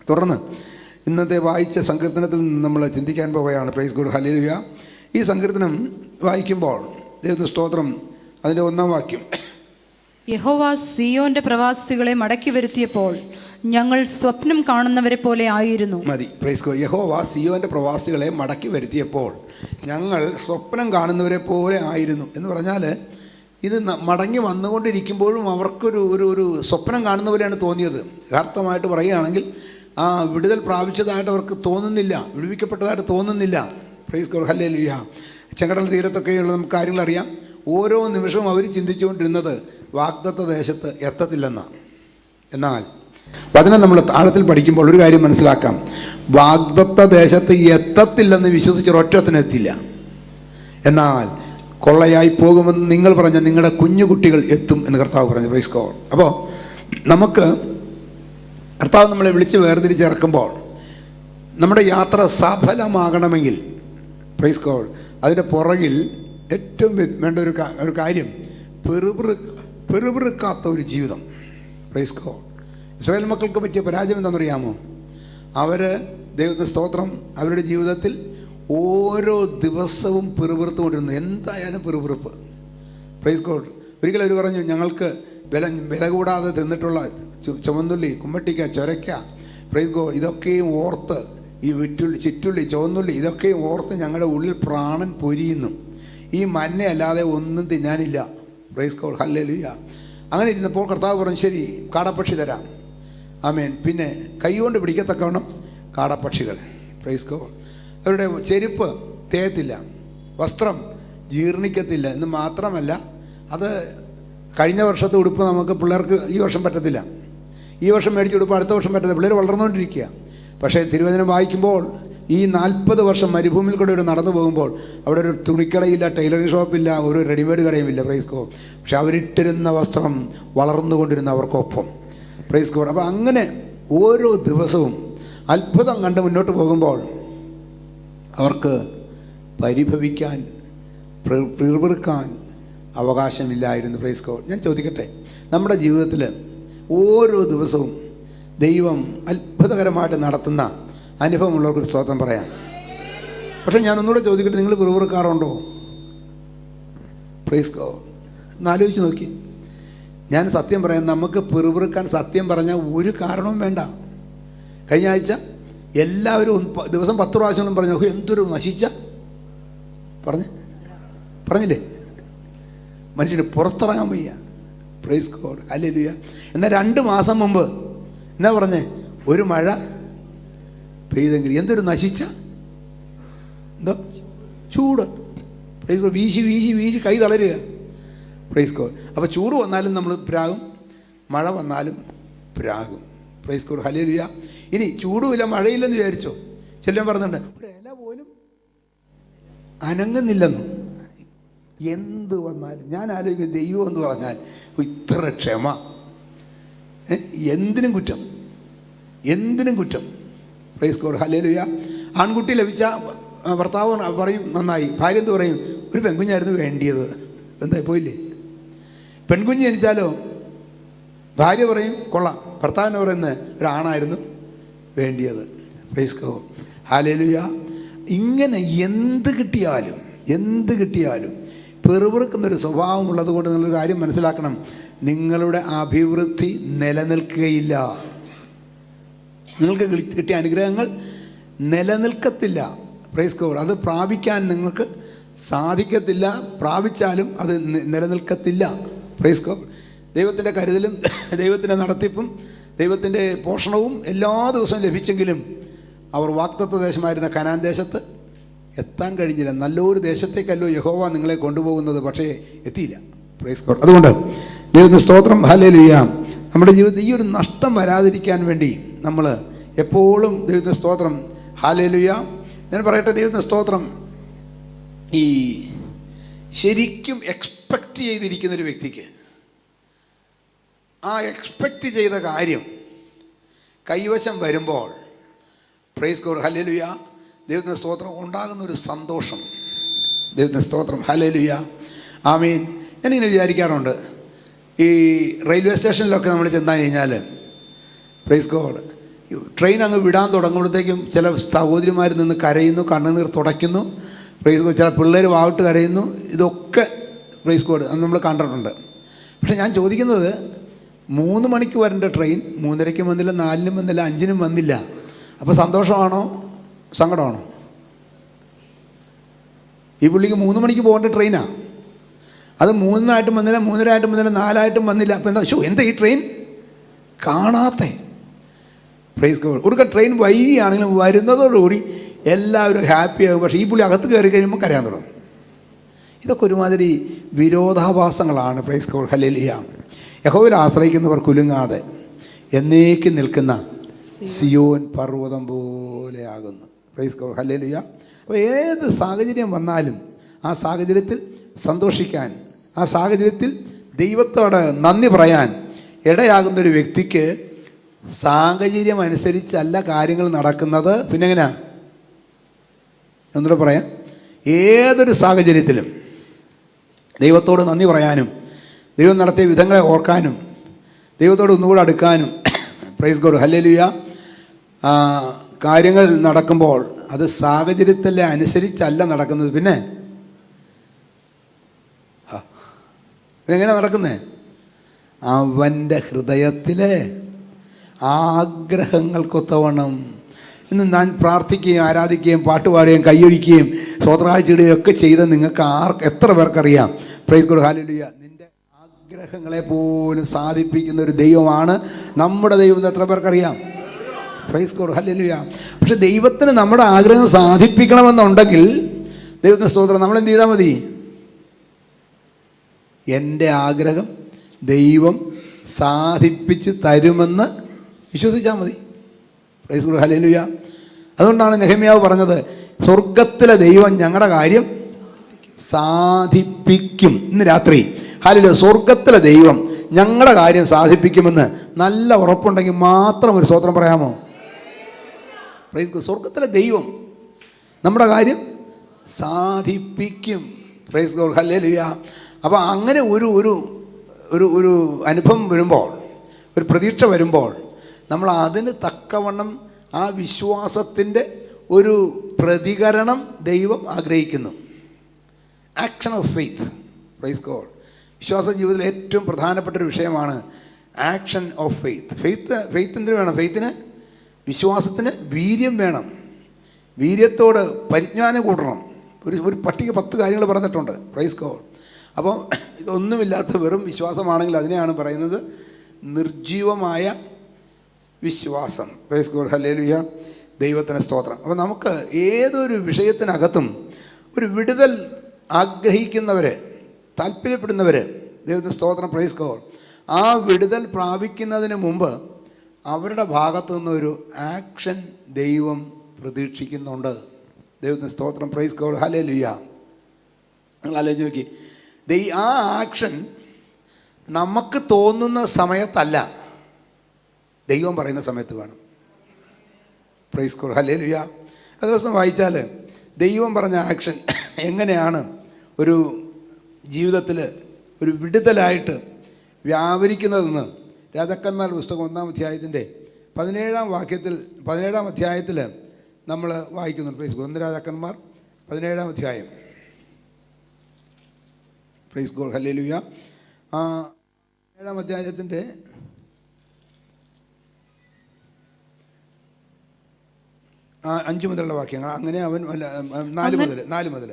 തുടർന്ന് ഇന്നത്തെ വായിച്ച സങ്കീർത്തനത്തിൽ നിന്ന് നമ്മൾ ചിന്തിക്കാൻ പോവുകയാണ്. Price God, hallelujah. ഈ സങ്കീർത്തനം വായിക്കുമ്പോൾ ദൈവത്തിന് സ്തോത്രം, അതിൻ്റെ 1-ാം വാക്യം, യഹോവ സിയോന്റെ പ്രവാസികളെ മടക്കി വരുത്തിയപ്പോൾ ഞങ്ങൾ സ്വപ്നം കാണുന്നവരെ പോലെ ആയിരുന്നു. മതി. Praise God. യഹോവ സിയോന്റെ പ്രവാസികളെ മടക്കി വരുത്തിയപ്പോൾ ഞങ്ങൾ സ്വപ്നം കാണുന്നവരെ പോലെ ആയിരുന്നു എന്ന് പറഞ്ഞാൽ, ഇത് മടങ്ങി വന്നുകൊണ്ടിരിക്കുമ്പോഴും അവർക്കൊരു ഒരു സ്വപ്നം കാണുന്ന പോലെയാണ് തോന്നിയത്. യഥാർത്ഥമായിട്ട് പറയുകയാണെങ്കിൽ വിടുതൽ പ്രാപിച്ചതായിട്ട് അവർക്ക് തോന്നുന്നില്ല, വിടുവിക്കപ്പെട്ടതായിട്ട് തോന്നുന്നില്ല. Price God, hallelujah. ചെങ്കടൽ തീരത്തൊക്കെയുള്ള നമുക്ക് കാര്യങ്ങളറിയാം. ഓരോ നിമിഷവും അവർ ചിന്തിച്ചുകൊണ്ടിരുന്നത് വാഗ്ദത്ത ദേശത്ത് എത്തത്തില്ലെന്നാണ്. എന്നാൽ വചനം നമ്മൾ ആഴത്തിൽ പഠിക്കുമ്പോൾ ഒരു കാര്യം മനസ്സിലാക്കാം. വാഗ്ദത്ത ദേശത്ത് എത്തത്തില്ലെന്ന് വിശ്വസിച്ചൊരൊറ്റത്തിനെത്തില്ല. എന്നാൽ കൊള്ളയായി പോകുമെന്ന് നിങ്ങൾ പറഞ്ഞ നിങ്ങളുടെ കുഞ്ഞുകുട്ടികൾ എത്തും എന്ന് കർത്താവ് പറഞ്ഞു. Praise God. അപ്പോൾ നമുക്ക് കർത്താവ് നമ്മളെ വിളിച്ച് വേർതിരിച്ചിറക്കുമ്പോൾ നമ്മുടെ യാത്ര സഫലമാകണമെങ്കിൽ, പ്രൈസ് ഗോഡ്, അതിൻ്റെ പുറകിൽ ഏറ്റവും വേണ്ട ഒരു കാര്യം പെറുപിറുക്കാത്ത ഒരു ജീവിതം. Praise God. ഇസ്രായേൽ മക്കൾക്ക് പറ്റിയ പരാജയം എന്താണെന്നറിയാമോ? അവർ ദൈവത്തെ സ്തോത്രം അവരുടെ ജീവിതത്തിൽ ഓരോ ദിവസവും പെറുപിറുത്തുകൊണ്ടിരുന്നു. എന്തായാലും പെറുപിറുപ്പ്. Praise God. ഒരിക്കലും അവർ പറഞ്ഞു, ഞങ്ങൾക്ക് വില കൂടാതെ തിന്നിട്ടുള്ള ചുവന്നുള്ളി, കുമ്മട്ടിക്ക, ചൊരയ്ക്ക, പ്രൈസ് ഗോഡ്, ഇതൊക്കെയും ഓർത്ത്, ഈ ചിറ്റുള്ളി, ചുവന്നുള്ളി, ഇതൊക്കെയും ഓർത്ത് ഞങ്ങളുടെ ഉള്ളിൽ പ്രാണൻ പൊരിയുന്നു. ഈ മന്ന അല്ലാതെ ഒന്നും തിന്നാനില്ല. Price God, hallelujah. അങ്ങനെ ഇരുന്നപ്പോൾ കർത്താവ് പറഞ്ഞു, ശരി, കാടപ്പക്ഷി തരാം. ആമേൻ. പിന്നെ കൈകൊണ്ട് പിടിക്കത്തക്കവണ്ണം കാടപ്പക്ഷികൾ. Praise God. അവരുടെ ചെരുപ്പ് തേയത്തില്ല, വസ്ത്രം ജീർണിക്കത്തില്ല എന്ന് മാത്രമല്ല, അത് കഴിഞ്ഞ വർഷത്തെ ഉടുപ്പ് നമുക്ക് പിള്ളേർക്ക് ഈ വർഷം പറ്റത്തില്ല. ഈ വർഷം മേടിച്ച ഉടുപ്പ് അടുത്ത വർഷം പറ്റത്തില്ല. പിള്ളേർ വളർന്നുകൊണ്ടിരിക്കുക. പക്ഷേ തിരുവചനം വായിക്കുമ്പോൾ ഈ 40 വർഷം മരുഭൂമിയിൽ കൂടെ ഒരു നടന്നു പോകുമ്പോൾ അവിടെ ഒരു തുണിക്കടയില്ല, ടൈലറിംഗ് ഷോപ്പില്ല, ഒരു റെഡിമെയ്ഡ് കടയുമില്ല. Praise God. പക്ഷെ അവരിട്ടിരുന്ന വസ്ത്രം വളർന്നുകൊണ്ടിരുന്ന അവർക്കൊപ്പം. Praise God. അപ്പോൾ അങ്ങനെ ഓരോ ദിവസവും അത്ഭുതം കണ്ട് മുന്നോട്ട് പോകുമ്പോൾ അവർക്ക് പരിഭവിക്കാൻ, പിറുപിറുക്കാൻ അവകാശമില്ലായിരുന്നു. Price God. ഞാൻ ചോദിക്കട്ടെ, നമ്മുടെ ജീവിതത്തിൽ ഓരോ ദിവസവും ദൈവം അത്ഭുതകരമായിട്ട് നടത്തുന്ന അനുഭവമുള്ളവർക്കൊരു സ്തോത്രം പറയാം. പക്ഷേ ഞാൻ ഒന്നുകൂടെ ചോദിക്കട്ടെ, നിങ്ങൾ പിറുപിറുക്കാറുണ്ടോ? Praise God. ഒന്നാലോചിച്ച് നോക്കി. ഞാൻ സത്യം പറയാം, നമുക്ക് പിറുപിറുക്കാൻ സത്യം പറഞ്ഞാൽ ഒരു കാരണവും വേണ്ട. കഴിഞ്ഞ ആഴ്ച എല്ലാവരും ദിവസം 10 പ്രാവശ്യം പറഞ്ഞു, എന്തൊരു നശിച്ച പറഞ്ഞില്ലേ? മനുഷ്യന് പുറത്തിറങ്ങാൻ വയ്യ. Price God, hallelujah. എന്നാൽ 2 മാസം മുമ്പ് എന്നാ പറഞ്ഞേ? ഒരു മഴ പെയ്തെങ്കിൽ എന്തൊരു നശിച്ച എന്തോ ചൂട്. Praise God. വീശി വീശി വീശി കൈ തളരുക. Praise God. അപ്പോൾ ചൂട് വന്നാലും നമ്മൾ പ്രാകും, മഴ വന്നാലും പ്രാകും. Price God, hallelujah. ഇനി ചൂടുമില്ല മഴയില്ലെന്ന് വിചാരിച്ചോ? ചെല്ലാൻ പറഞ്ഞിട്ടുണ്ട്, ഒരു ഇല പോലും അനങ്ങുന്നില്ലെന്നു. എന്ത് വന്നാലും ഞാൻ ആലോചിക്കും, ദൈവം എന്ന് പറഞ്ഞാൽ ഇത്ര ക്ഷമ. എന്തിനും കുറ്റം, എന്തിനും കുറ്റം. Price God, hallelujah. ആൺകുട്ടി ലഭിച്ച ഭർത്താവ് പറയും നന്നായി, ഭാര്യ എന്ത് പറയും? ഒരു പെൺകുഞ്ഞായിരുന്നു വേണ്ടിയത്. എന്തായി പോയില്ലേ? പെൺകുഞ്ഞ് ജനിച്ചാലോ ഭാര്യ പറയും കൊള്ളാം, ഭർത്താവിനെ പറയുന്നത് ഒരാണായിരുന്നു വേണ്ടിയത്. Price God, hallelujah. ഇങ്ങനെ എന്ത് കിട്ടിയാലും പെറുപിറുക്കുന്നൊരു സ്വഭാവമുള്ളത് കൊണ്ട് നിങ്ങളൊരു കാര്യം മനസ്സിലാക്കണം, നിങ്ങളുടെ അഭിവൃദ്ധി നിലനിൽക്കുകയില്ല. നിങ്ങൾക്ക് കിട്ടിയ അനുഗ്രഹങ്ങൾ നിലനിൽക്കത്തില്ല. Praise God. അത് പ്രാപിക്കാൻ നിങ്ങൾക്ക് സാധിക്കത്തില്ല. പ്രാപിച്ചാലും അത് നിലനിൽക്കത്തില്ല. Praise God. ദൈവത്തിൻ്റെ കരുതലും ദൈവത്തിൻ്റെ നടത്തിപ്പും ദൈവത്തിൻ്റെ പോഷണവും എല്ലാ ദിവസവും ലഭിച്ചെങ്കിലും അവർ വാഗ്ദത്ത ദേശമായിരുന്ന കനാൻ ദേശത്ത് എത്താൻ കഴിഞ്ഞില്ല. നല്ലൊരു ദേശത്തേക്കല്ലോ യഹോവ നിങ്ങളെ കൊണ്ടുപോകുന്നത്, പക്ഷേ എത്തിയില്ല. Praise God. അതുകൊണ്ട് ദൈവത്തിന് സ്തോത്രം, ഹല്ലേലൂയ. നമ്മുടെ ജീവിതത്തിൽ ഈ ഒരു നഷ്ടം വരാതിരിക്കാൻ വേണ്ടി നമ്മൾ എപ്പോഴും ദൈവത്തിന് സ്തോത്രം, ഹല്ലേലൂയ. ഞാൻ പറയട്ടെ, ദൈവത്തിന് സ്തോത്രം, ഈ ശരിക്കും എക്സ്പെക്റ്റ് ചെയ്തിരിക്കുന്നൊരു വ്യക്തിക്ക് ആ എക്സ്പെക്റ്റ് ചെയ്ത കാര്യം കൈവശം വരുമ്പോൾ, പ്രൈസ് ഗോഡ്, ഹല്ലേലൂയ, ദൈവത്തിൻ്റെ സ്തോത്രം, ഉണ്ടാകുന്നൊരു സന്തോഷം. ദൈവത്തിൻ്റെ സ്തോത്രം, ഹല്ലേലൂയ, ആമീൻ. ഞാനിങ്ങനെ വിചാരിക്കാറുണ്ട്, ഈ റെയിൽവേ സ്റ്റേഷനിലൊക്കെ നമ്മൾ ചെന്നാൽ കഴിഞ്ഞാൽ, പ്രൈസ് ഗോഡ്, ട്രെയിൻ അങ്ങ് വിടാൻ തുടങ്ങുമ്പോഴത്തേക്കും ചില സഹോദരിമാർ നിന്ന് കരയുന്നു, കണ്ണുനീർ തുടയ്ക്കുന്നു, പ്രൈസ് കോഡ്. ചില പിള്ളേർ വാവിട്ട് കരയുന്നു. ഇതൊക്കെ പ്രൈസ് കോഡ് അത് നമ്മൾ കണ്ടിട്ടുണ്ട്. പക്ഷെ ഞാൻ ചോദിക്കുന്നത്, 3 മണിക്ക് വരേണ്ട ട്രെയിൻ 3:30 വന്നില്ല, 4 വന്നില്ല, 5 വന്നില്ല. അപ്പോൾ സന്തോഷമാണോ സങ്കടമാണോ? ഈ പുള്ളിക്ക് 3 മണിക്ക് പോകേണ്ട ട്രെയിനാണ്. അത് 3 വന്നില്ല, 3:30 വന്നില്ല, 4 വന്നില്ല. അപ്പോൾ എന്താ ഈ ട്രെയിൻ കാണാത്തെ? Praise God. കൊടുക്ക ട്രെയിൻ വൈകിയാണെങ്കിലും വരുന്നതോടുകൂടി എല്ലാവരും ഹാപ്പിയാകും. പക്ഷേ ഈ പുള്ളി അകത്ത് കയറി കഴിയുമ്പോൾ കരയാൻ തുടങ്ങും. ഇതൊക്കെ ഒരുമാതിരി വിരോധാഭാസങ്ങളാണ്. Price code. ഹല്ലേലൂയ. യഹോവയിൽ ആശ്രയിക്കുന്നവർ കുലുങ്ങാതെ എന്നേക്കും നിൽക്കുന്ന സിയോൻ പർവ്വതം പോലെയാകുന്നു. Price code. ഹല്ലേലൂയ. അപ്പോൾ ഏത് സാഹചര്യം വന്നാലും ആ സാഹചര്യത്തിൽ സന്തോഷിക്കാൻ, ആ സാഹചര്യത്തിൽ ദൈവത്തോട് നന്ദി പറയാൻ ഇടയാകുന്നൊരു വ്യക്തിക്ക് സാഹചര്യം അനുസരിച്ചല്ല കാര്യങ്ങൾ നടക്കുന്നത്. പിന്നെ എങ്ങനെയാ എന്നൂടെ പറയാം, ഏതൊരു സാഹചര്യത്തിലും ദൈവത്തോട് നന്ദി പറയാനും, ദൈവം നടത്തിയ വിധങ്ങളെ ഓർക്കാനും, ദൈവത്തോട് ഒന്നുകൂടെ അടുക്കാനും. Price God. ഹല്ലേലൂയ. കാര്യങ്ങൾ നടക്കുമ്പോൾ അത് സാഹചര്യത്തിലെ അനുസരിച്ചല്ല നടക്കുന്നത്. പിന്നെ എങ്ങനെ നടക്കുന്നേ? അവൻ്റെ ഹൃദയത്തിലെ ആഗ്രഹങ്ങൾക്കൊത്തവണ്ണം. ഇന്ന് ഞാൻ പ്രാർത്ഥിക്കുകയും ആരാധിക്കുകയും പാട്ടുപാടുകയും കൈയൊഴിക്കുകയും സ്വോത്രാഴ്ചയിടുകയും ഒക്കെ ചെയ്ത് നിങ്ങൾക്ക് എത്ര പേർക്കറിയാം? Price God. ഹല്ലേലൂയ. നിൻ്റെ ആഗ്രഹങ്ങളെ പോലും സാധിപ്പിക്കുന്ന ഒരു ദൈവമാണ് നമ്മുടെ ദൈവം. എത്ര പേർക്കറിയാം? Price God. ഹല്ലേലൂയ. പക്ഷെ ദൈവത്തിന് നമ്മുടെ ആഗ്രഹം സാധിപ്പിക്കണമെന്നുണ്ടെങ്കിൽ ദൈവത്തിന് സ്തോത്രം, നമ്മൾ എന്ത് ചെയ്താൽ മതി? എൻ്റെ ആഗ്രഹം ദൈവം സാധിപ്പിച്ച് തരുമെന്ന് വിശ്വസിച്ചാൽ മതി. Price God. ഹല്ലേലൂയ. അതുകൊണ്ടാണ് നെഹമ്യാവ് പറഞ്ഞത്, സ്വർഗത്തിലെ ദൈവം ഞങ്ങളുടെ കാര്യം സാധിപ്പിക്കും. ഇന്ന് രാത്രി ഹല്ലേലൂയ, സ്വർഗത്തിലെ ദൈവം ഞങ്ങളുടെ കാര്യം സാധിപ്പിക്കുമെന്ന് നല്ല ഉറപ്പുണ്ടെങ്കിൽ മാത്രം ഒരു സ്തോത്രം പറയാമോ? Praise God. സ്വർഗത്തിലെ ദൈവം നമ്മുടെ കാര്യം സാധിപ്പിക്കും. Price God. ഹല്ലേലൂയ. അപ്പോൾ അങ്ങനെ ഒരു ഒരു ഒരു ഒരു അനുഭവം വരുമ്പോൾ, ഒരു പ്രതീക്ഷ വരുമ്പോൾ, നമ്മൾ അതിന് തക്കവണ്ണം ആ വിശ്വാസത്തിൻ്റെ ഒരു പ്രതികരണം ദൈവം ആഗ്രഹിക്കുന്നു. Action of faith. Praise God. വിശ്വാസ ജീവിതത്തിൽ ഏറ്റവും പ്രധാനപ്പെട്ടൊരു വിഷയമാണ് ആക്ഷൻ ഓഫ് ഫെയ്ത്ത്. ഫെയ്ത്ത് എന്തിനു വേണം? ഫെയ്ത്തിന്, വിശ്വാസത്തിന് വീര്യം വേണം. വീര്യത്തോട് പരിജ്ഞാനം കൂട്ടണം. ഒരു പട്ടിക 10 കാര്യങ്ങൾ പറഞ്ഞിട്ടുണ്ട്. Praise God. അപ്പോൾ ഇതൊന്നുമില്ലാത്ത വെറും വിശ്വാസമാണെങ്കിൽ അതിനെയാണ് പറയുന്നത് നിർജീവമായ വിശ്വാസം. Price God. ഹല്ലേലൂയ. ദൈവത്തിന് സ്തോത്രം. അപ്പോൾ നമുക്ക് ഏതൊരു വിഷയത്തിനകത്തും ഒരു വിടുതൽ ആഗ്രഹിക്കുന്നവർ, താല്പര്യപ്പെടുന്നവർ, ദൈവത്തിന് സ്തോത്രം. Praise God. ആ വിടുതൽ പ്രാപിക്കുന്നതിന് മുമ്പ് അവരുടെ ഭാഗത്തു നിന്നൊരു ആക്ഷൻ ദൈവം പ്രതീക്ഷിക്കുന്നുണ്ട്. ദൈവത്തിന് സ്തോത്രം. Praise God. ഹല്ലേലൂയ. നിങ്ങൾ ആലോചിച്ച് നോക്കി, ആ ആക്ഷൻ നമുക്ക് തോന്നുന്ന സമയത്തല്ല, ദൈവം പറയുന്ന സമയത്ത് വേണം. Price God. ഹല്ലേലൂയ. അത് ദിവസം വായിച്ചാൽ ദൈവം പറഞ്ഞ ആക്ഷൻ എങ്ങനെയാണ് ഒരു ജീവിതത്തിൽ ഒരു വിടുതലായിട്ട് വ്യാപരിക്കുന്നതെന്ന് രാജാക്കന്മാരുടെ പുസ്തകം 1-ാം അധ്യായത്തിൻ്റെ 17-ാം അധ്യായത്തിൽ നമ്മൾ വായിക്കുന്നുണ്ട്. Praise God. 1 രാജാക്കന്മാർ 17-ാം അധ്യായം. Price God. ഹല്ലേലൂയ. 17-ാം അധ്യായത്തിൻ്റെ 5 മുതലുള്ള വാക്യങ്ങൾ. അങ്ങനെ അവൻ 4 മുതൽ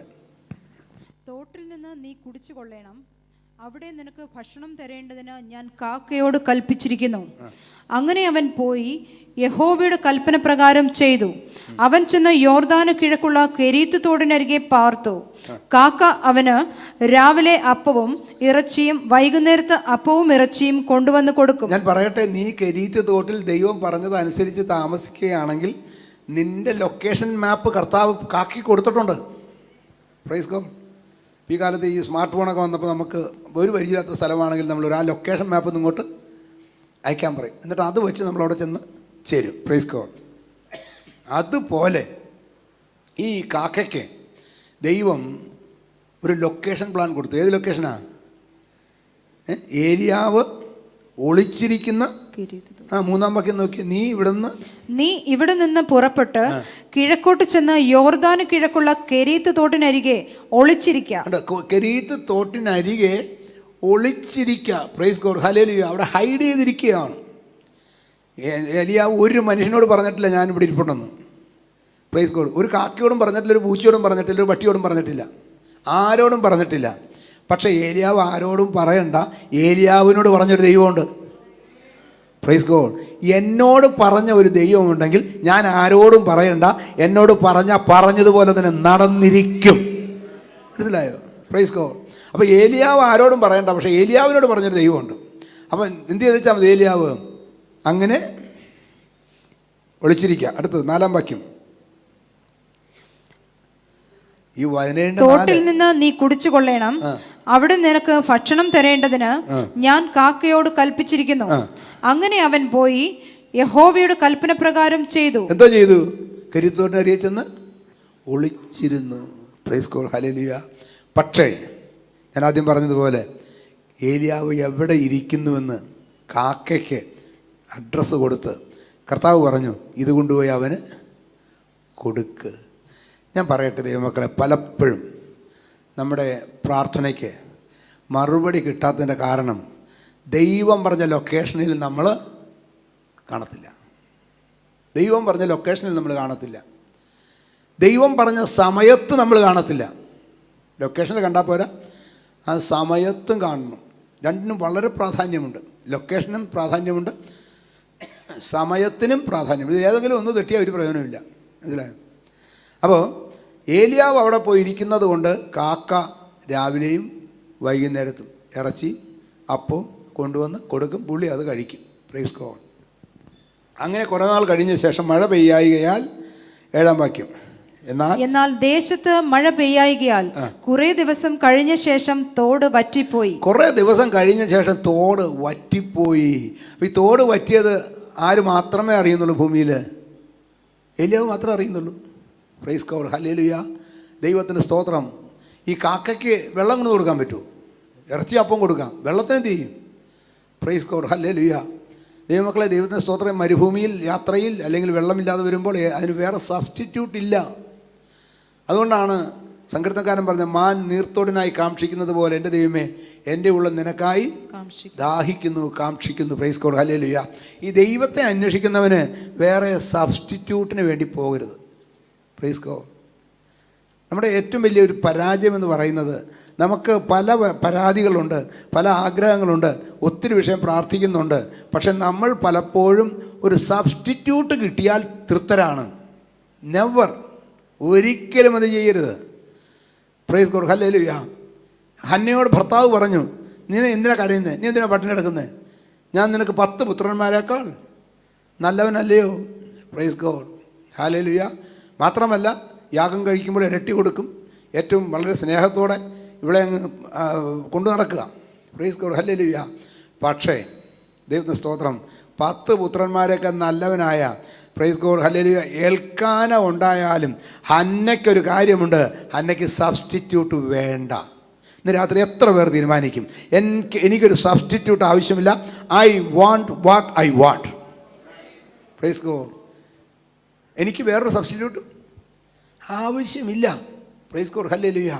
തോട്ടിൽ നിന്ന് നീ കുടിച്ചു കൊള്ളേണം, അവിടെ നിനക്ക് ഭക്ഷണം തരേണ്ടതിന് ഞാൻ കാക്കയോട് കൽപ്പിച്ചിരിക്കുന്നു. അങ്ങനെ അവൻ പോയി യഹോവയുടെ കൽപ്പന പ്രകാരം ചെയ്തു. അവൻ ചെന്ന് യോർദാന് കിഴക്കുള്ള കെരീത്ത് തോടിനരികെ പാർത്തു. കാക്ക അവന് രാവിലെ അപ്പവും ഇറച്ചിയും വൈകുന്നേരത്ത് അപ്പവും ഇറച്ചിയും കൊണ്ടുവന്ന് കൊടുക്കും. ഞാൻ പറയട്ടെ, നീ കെരീത്ത് തോട്ടിൽ ദൈവം പറഞ്ഞതനുസരിച്ച് താമസിക്കുകയാണെങ്കിൽ നിന്റെ ലൊക്കേഷൻ മാപ്പ് കർത്താവ് കാക്കി കൊടുത്തിട്ടുണ്ട്. Praise God. ഈ കാലത്ത് ഈ സ്മാർട്ട് ഫോണൊക്കെ വന്നപ്പോൾ നമുക്ക് ഒരു പരിചയമില്ലാത്ത സ്ഥലമാണെങ്കിൽ നമ്മൾ ആ ലൊക്കേഷൻ മാപ്പ് ഇങ്ങോട്ട് അയക്കാൻ പറയും. എന്നിട്ട് അത് വെച്ച് നമ്മളവിടെ ചെന്ന് ചേരും. Praise God. അതുപോലെ ഈ കാക്കയ്ക്ക് ദൈവം ഒരു ലൊക്കേഷൻ പ്ലാൻ കൊടുത്തു. ഏത് ലൊക്കേഷനാണ്? ഏലിയാവ് ഒളിച്ചിരിക്കുന്ന മൂന്നാം വാക്യം നോക്കി, നീ ഇവിടെ നിന്ന് പുറപ്പെട്ട് കിഴക്കോട്ട് ചെന്ന് യോർദാന് കിഴക്കുള്ള കെരീത്ത് തോട്ടിനരികെ ഒളിച്ചിരിക്കുക. കെരീത്ത് തോട്ടിനരികെ ഒളിച്ചിരിക്കുക. പ്രൈസ് ഗോഡ്, ഹല്ലേലൂയ. അവിടെ ഹൈഡ് ചെയ്തിരിക്കുകയാണ്. എലിയാവ് ഒരു മനുഷ്യനോട് പറഞ്ഞിട്ടില്ല ഞാൻ ഇവിടെ ഇരിപ്പുണ്ടെന്ന്. Praise God. ഒരു കാക്കയോടും പറഞ്ഞിട്ടില്ല, ഒരു പൂച്ചയോടും പറഞ്ഞിട്ടില്ല, ഒരു പട്ടിയോടും പറഞ്ഞിട്ടില്ല, ആരോടും പറഞ്ഞിട്ടില്ല. പക്ഷേ ഏലിയാവ് ആരോടും പറയണ്ട, ഏലിയാവിനോട് പറഞ്ഞൊരു ദൈവമുണ്ട്. Praise God. എന്നോട് പറഞ്ഞ ഒരു ദൈവമുണ്ടെങ്കിൽ ഞാൻ ആരോടും പറയണ്ട, എന്നോട് പറഞ്ഞതുപോലെ തന്നെ നടന്നിരിക്കും. മനസ്സിലായോ? Praise God. അപ്പോൾ ഏലിയാവ് ആരോടും പറയണ്ട, പക്ഷേ ഏലിയാവിനോട് പറഞ്ഞൊരു ദൈവമുണ്ട്. അപ്പം എന്ത് ചെയ്താൽ മതി? ഏലിയാവ് അങ്ങനെ ഒളിച്ചിരിക്കുക. അടുത്തത് 4-ാം വാക്യം. ഈ തോട്ടിൽ നിന്ന് നീ കുടിച്ചു കൊള്ളേണം, അവിടെ നിനക്ക് ഭക്ഷണം തരേണ്ടതിന് ഞാൻ കാക്കയോട് കൽപ്പിച്ചിരിക്കുന്നു. അങ്ങനെ അവൻ പോയി യഹോവയുടെ കൽപ്പന പ്രകാരം ചെയ്തു. എന്തോ ചെയ്തു? കെരീത്തോട്ടിനരികെ ചെന്ന് ഒളിച്ചിരുന്നു. Price God, hallelujah. പക്ഷേ ഞാൻ ആദ്യം പറഞ്ഞതുപോലെ ഏലിയാവ് എവിടെ ഇരിക്കുന്നുവെന്ന് കാക്കയ്ക്ക് അഡ്രസ്സ് കൊടുത്ത് കർത്താവ് പറഞ്ഞു, ഇത് കൊണ്ടുപോയി അവന് കൊടുക്ക്. ഞാൻ പറയട്ടെ ദൈവമക്കളെ, പലപ്പോഴും നമ്മുടെ പ്രാർത്ഥനയ്ക്ക് മറുപടി കിട്ടാത്തതിൻ്റെ കാരണം ദൈവം പറഞ്ഞ ലൊക്കേഷനിൽ നമ്മൾ കാണത്തില്ല. ദൈവം പറഞ്ഞ ലൊക്കേഷനിൽ നമ്മൾ കാണത്തില്ല. ദൈവം പറഞ്ഞ സമയത്ത് നമ്മൾ കാണത്തില്ല. ലൊക്കേഷനിൽ കണ്ടാൽ പോരാ, ആ സമയത്തും കാണണം. രണ്ടിനും വളരെ പ്രാധാന്യമുണ്ട്. ലൊക്കേഷനും പ്രാധാന്യമുണ്ട്, സമയത്തിനും പ്രാധാന്യമുണ്ട്. ഇത് ഏതെങ്കിലും ഒന്ന് തെറ്റിയാൽ ഒരു പ്രയോജനമില്ല. മനസ്സിലായോ? അപ്പോൾ ഏലിയാവ് അവിടെ പോയി ഇരിക്കുന്നത് കൊണ്ട് കാക്ക രാവിലെയും വൈകുന്നേരത്തും ഇറച്ചി അപ്പോൾ കൊണ്ടുവന്ന് കൊടുക്കും. പുള്ളി അത് കഴിക്കും. Praise God. അങ്ങനെ കുറേ നാൾ കഴിഞ്ഞ ശേഷം മഴ പെയ്യായികയാൽ 7-ാം വാക്യം. എന്നാൽ ദേശത്ത് മഴ പെയ്യായികയാൽ കുറേ ദിവസം കഴിഞ്ഞ ശേഷം തോട് വറ്റിപ്പോയി. കുറേ ദിവസം കഴിഞ്ഞ ശേഷം തോട് വറ്റിപ്പോയി. ഈ തോട് വറ്റിയത് ആര് മാത്രമേ അറിയുന്നുള്ളൂ? ഭൂമിയിൽ ഏലിയാവ് മാത്രമേ അറിയുന്നുള്ളൂ. Price God, hallelujah. ദൈവത്തിന് സ്തോത്രം. ഈ കാക്കയ്ക്ക് വെള്ളം കൊണ്ട് കൊടുക്കാൻ പറ്റുമോ? ഇറച്ചി അപ്പം കൊടുക്കാം, വെള്ളത്തിന് എന്ത് ചെയ്യും? Price God, hallelujah. ദൈവമക്കളെ, ദൈവത്തിന് സ്തോത്രം. മരുഭൂമിയിൽ യാത്രയിൽ അല്ലെങ്കിൽ വെള്ളമില്ലാതെ വരുമ്പോൾ അതിന് വേറെ സബ്സ്റ്റിറ്റ്യൂട്ട് ഇല്ല. അതുകൊണ്ടാണ് സങ്കീർത്തനക്കാരൻ പറഞ്ഞ, മാൻ നീർത്തോടിനായി കാക്ഷിക്കുന്നത് പോലെ എൻ്റെ ദൈവമേ എൻ്റെ ഉള്ളം നിനക്കായി ദാഹിക്കുന്നു, കാക്ഷിക്കുന്നു. Price God, hallelujah. ഈ ദൈവത്തെ അന്വേഷിക്കുന്നവന് വേറെ സബ്സ്റ്റിറ്റ്യൂട്ടിന് വേണ്ടി പോകരുത്. Price God. നമ്മുടെ ഏറ്റവും വലിയൊരു പരാജയം എന്ന് പറയുന്നത്, നമുക്ക് പല പരാതികളുണ്ട്, പല ആഗ്രഹങ്ങളുണ്ട്, ഒത്തിരി വിഷയം പ്രാർത്ഥിക്കുന്നുണ്ട്. പക്ഷെ നമ്മൾ പലപ്പോഴും ഒരു സബ്സ്റ്റിറ്റ്യൂട്ട് കിട്ടിയാൽ തൃപ്തരാണ്. നെവർ, ഒരിക്കലും അത് ചെയ്യരുത്. Price God, hallelujah. ഹന്നയോട് ഭർത്താവ് പറഞ്ഞു, നീ എന്തിനാ കരയുന്നത്? നീ എന്തിനാ പട്ടിണി കിടക്കുന്നത്? ഞാൻ നിനക്ക് 10 പുത്രന്മാരേക്കാൾ നല്ലവനല്ലയോ? പ്രൈസ് ഗോഡ്, ഹല്ലേലൂയ. മാത്രമല്ല, യാഗം കഴിക്കുമ്പോൾ ഇരട്ടി കൊടുക്കും. ഏറ്റവും വളരെ സ്നേഹത്തോടെ ഇവിടെ അങ്ങ് കൊണ്ടു നടക്കുക. Price God, hallelujah. പക്ഷേ ദൈവത്തിന് സ്തോത്രം, 10 പുത്രന്മാരൊക്കെ നല്ലവനായ, പ്രൈസ് ഗോഡ്, ഹല്ലേലൂയ, ഏൽക്കാന ഉണ്ടായാലും ഹന്നയ്ക്കൊരു കാര്യമുണ്ട്, ഹന്നയ്ക്ക് സബ്സ്റ്റിറ്റ്യൂട്ട് വേണ്ട. ഇന്ന് രാത്രി എത്ര പേർ തീരുമാനിക്കും, എനിക്കൊരു സബ്സ്റ്റിറ്റ്യൂട്ട് ആവശ്യമില്ല, I want what I want. Praise God. എനിക്ക് വേറൊരു സബ്സ്റ്റിറ്റ്യൂട്ടും ആവശ്യമില്ല. Price God, hallelujah.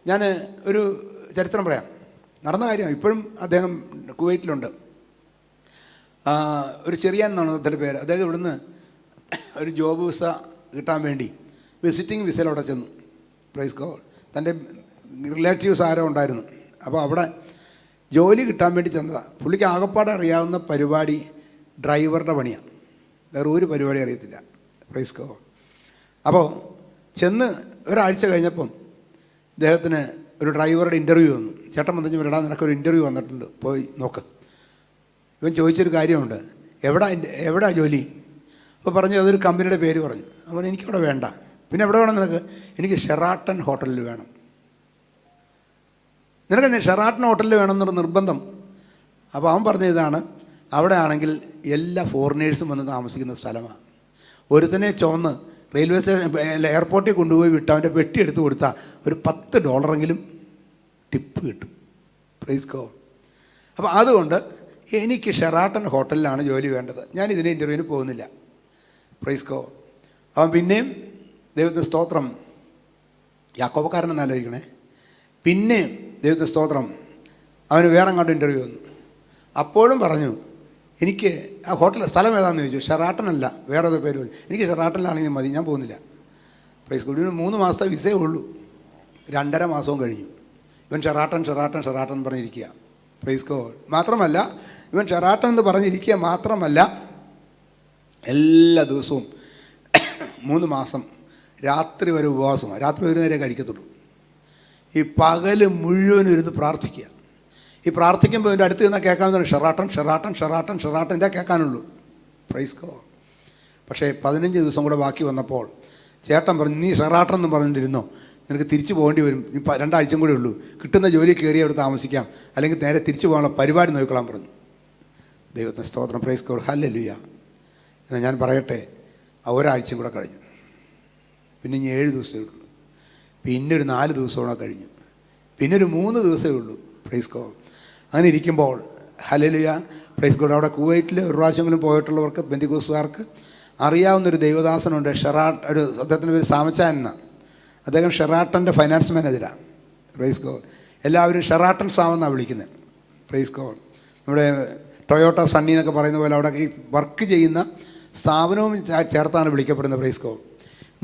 ഞാൻ ഒരു ചരിത്രം പറയാം, നടന്ന കാര്യമാണ്. ഇപ്പോഴും അദ്ദേഹം കുവൈറ്റിലുണ്ട്. ഒരു ചെറിയാൻ എന്നാണ് അദ്ദേഹത്തിൻ്റെ പേര്. അദ്ദേഹം ഇവിടുന്ന് ഒരു ജോബ് വിസ കിട്ടാൻ വേണ്ടി വിസിറ്റിംഗ് വിസയിൽ അവിടെ ചെന്നു. Praise God. തൻ്റെ റിലേറ്റീവ്സ് ആരോ ഉണ്ടായിരുന്നു. അപ്പോൾ അവിടെ ജോലി കിട്ടാൻ വേണ്ടി ചെന്നതാണ്. പുള്ളിക്ക് ആകപ്പാടെ അറിയാവുന്ന പരിപാടി ഡ്രൈവറുടെ പണിയാണ്, വേറെ ഒരു പരിപാടി അറിയത്തില്ല. Praise God. അപ്പോൾ ചെന്ന് ഒരാഴ്ച കഴിഞ്ഞപ്പം ഇദ്ദേഹത്തിന് ഒരു ഡ്രൈവറുടെ ഇൻ്റർവ്യൂ വന്നു. ചേട്ടൻ വന്നു, വരടാ നിനക്കൊരു ഇൻ്റർവ്യൂ വന്നിട്ടുണ്ട്, പോയി നോക്ക്. ഇവൻ ചോദിച്ചൊരു കാര്യമുണ്ട്, എവിടാ ജോലി? അപ്പോൾ പറഞ്ഞു, അതൊരു കമ്പനിയുടെ പേര് പറഞ്ഞു. അപ്പോൾ എനിക്കവിടെ വേണ്ട. പിന്നെ എവിടെ വേണം നിനക്ക്? എനിക്ക് ഷെറാട്ടൺ ഹോട്ടലിൽ വേണം. നിനക്ക് ഷെറാട്ടൺ ഹോട്ടലിൽ വേണമെന്നൊരു നിർബന്ധം. അപ്പോൾ അവൻ പറഞ്ഞ ഇതാണ്, അവിടെ ആണെങ്കിൽ എല്ലാ ഫോറിനേഴ്സും വന്ന് താമസിക്കുന്ന സ്ഥലമാണ്. ഒരുത്തനെ ചുവന്ന് റെയിൽവേ സ്റ്റേഷൻ എയർപോർട്ടിൽ കൊണ്ടുപോയി വിട്ട് അവൻ്റെ പെട്ടി എടുത്ത് കൊടുത്താൽ ഒരു $10 ടിപ്പ് കിട്ടും. Praise God. അപ്പോൾ അതുകൊണ്ട് എനിക്ക് ഷെറാട്ടൺ ഹോട്ടലിലാണ് ജോലി വേണ്ടത്, ഞാൻ ഇതിന് ഇൻ്റർവ്യൂവിന് പോകുന്നില്ല. Praise God. അവൻ പിന്നെയും ദൈവത്തെ സ്തോത്രം, യാക്കോബക്കാരനെന്ന് ആലോചിക്കണേ, പിന്നെയും ദൈവത്തെ സ്തോത്രം അവന് വേറെ കണ്ട് ഇൻ്റർവ്യൂ വന്നു. അപ്പോഴും പറഞ്ഞു, എനിക്ക് ആ ഹോട്ടൽ സ്ഥലം ഏതാണെന്ന് ചോദിച്ചു. ഷെറാട്ടൺ അല്ല, വേറെ ഏതോ പേര് പറഞ്ഞു. എനിക്ക് ഷെറാട്ടണിലാണെങ്കിൽ മതി, ഞാൻ പോകുന്നില്ല. Praise God. ഇവന് 3 മാസത്തെ വിസയേ ഉള്ളൂ. 2.5 മാസവും കഴിഞ്ഞു. ഇവൻ ഷെറാട്ടൺ എന്ന് പറഞ്ഞിരിക്കുക. Praise God. മാത്രമല്ല, ഇവൻ ഷെറാട്ടൺ എന്ന് പറഞ്ഞിരിക്കുക മാത്രമല്ല, എല്ലാ ദിവസവും 3 മാസം രാത്രി വരെ ഉപവാസമാണ്. രാത്രി 1 നേരം കഴിക്കത്തുള്ളൂ. ഈ പകല് മുഴുവനും ഇരുന്ന് പ്രാർത്ഥിക്കുക. ഈ പ്രാർത്ഥിക്കുമ്പോൾ എൻ്റെ അടുത്ത് നിന്നാൽ കേൾക്കാവുന്നതാണ് ഷെറാട്ടൺ ഇതാ കേൾക്കാനുള്ളൂ. Praise God. പക്ഷേ 15 ദിവസം കൂടെ ബാക്കി വന്നപ്പോൾ ചേട്ടൻ പറഞ്ഞു, നീ ഷെറാട്ടൺ എന്ന് പറഞ്ഞിട്ടിരുന്നോ, നിനക്ക് തിരിച്ചു പോകേണ്ടി വരും, ഇനി 2 ആഴ്ചയും കൂടെ ഉള്ളൂ, കിട്ടുന്ന ജോലി കയറി അവിടെ താമസിക്കാം, അല്ലെങ്കിൽ നേരെ തിരിച്ചു പോകാനുള്ള പരിപാടി നോക്കിക്കൊള്ളാൻ പറഞ്ഞു. ദൈവത്തിന് സ്തോത്രം. Praise God. ഹല്ലേലൂയ. എന്നാൽ ഞാൻ പറയട്ടെ, ഒരാഴ്ചയും കൂടെ കഴിഞ്ഞു. പിന്നെ ഇനി 7 ദിവസമേ ഉള്ളൂ. പിന്നെ ഒരു 4 ദിവസം കൂടെ കഴിഞ്ഞു. പിന്നെ ഒരു 3 ദിവസമേ ഉള്ളൂ. Praise God. അങ്ങനെ ഇരിക്കുമ്പോൾ ഹല്ലേലൂയ, പ്രൈസ് ഗോഡ്, അവിടെ കുവൈറ്റിൽ ഒരു പ്രാവശ്യമെങ്കിലും പോയിട്ടുള്ളവർക്ക്, പെന്തിക്കോസ്തുകാർക്ക് അറിയാവുന്നൊരു ദൈവദാസനുണ്ട്. അദ്ദേഹത്തിൻ്റെ പേര് സാമച്ചാൻ എന്നാണ്. അദ്ദേഹം ഷെറാട്ടൻ്റെ ഫൈനാൻസ് മാനേജരാണ്. Praise God. എല്ലാവരും ഷെറാട്ടൺ സാമെന്നാണ് വിളിക്കുന്നത്. Praise God. നമ്മുടെ ടൊയോട്ട സണ്ണി എന്നൊക്കെ പറയുന്ന പോലെ അവിടെ ഈ വർക്ക് ചെയ്യുന്ന സ്ഥാപനവും ചേർത്താണ് വിളിക്കപ്പെടുന്നത്. Praise God.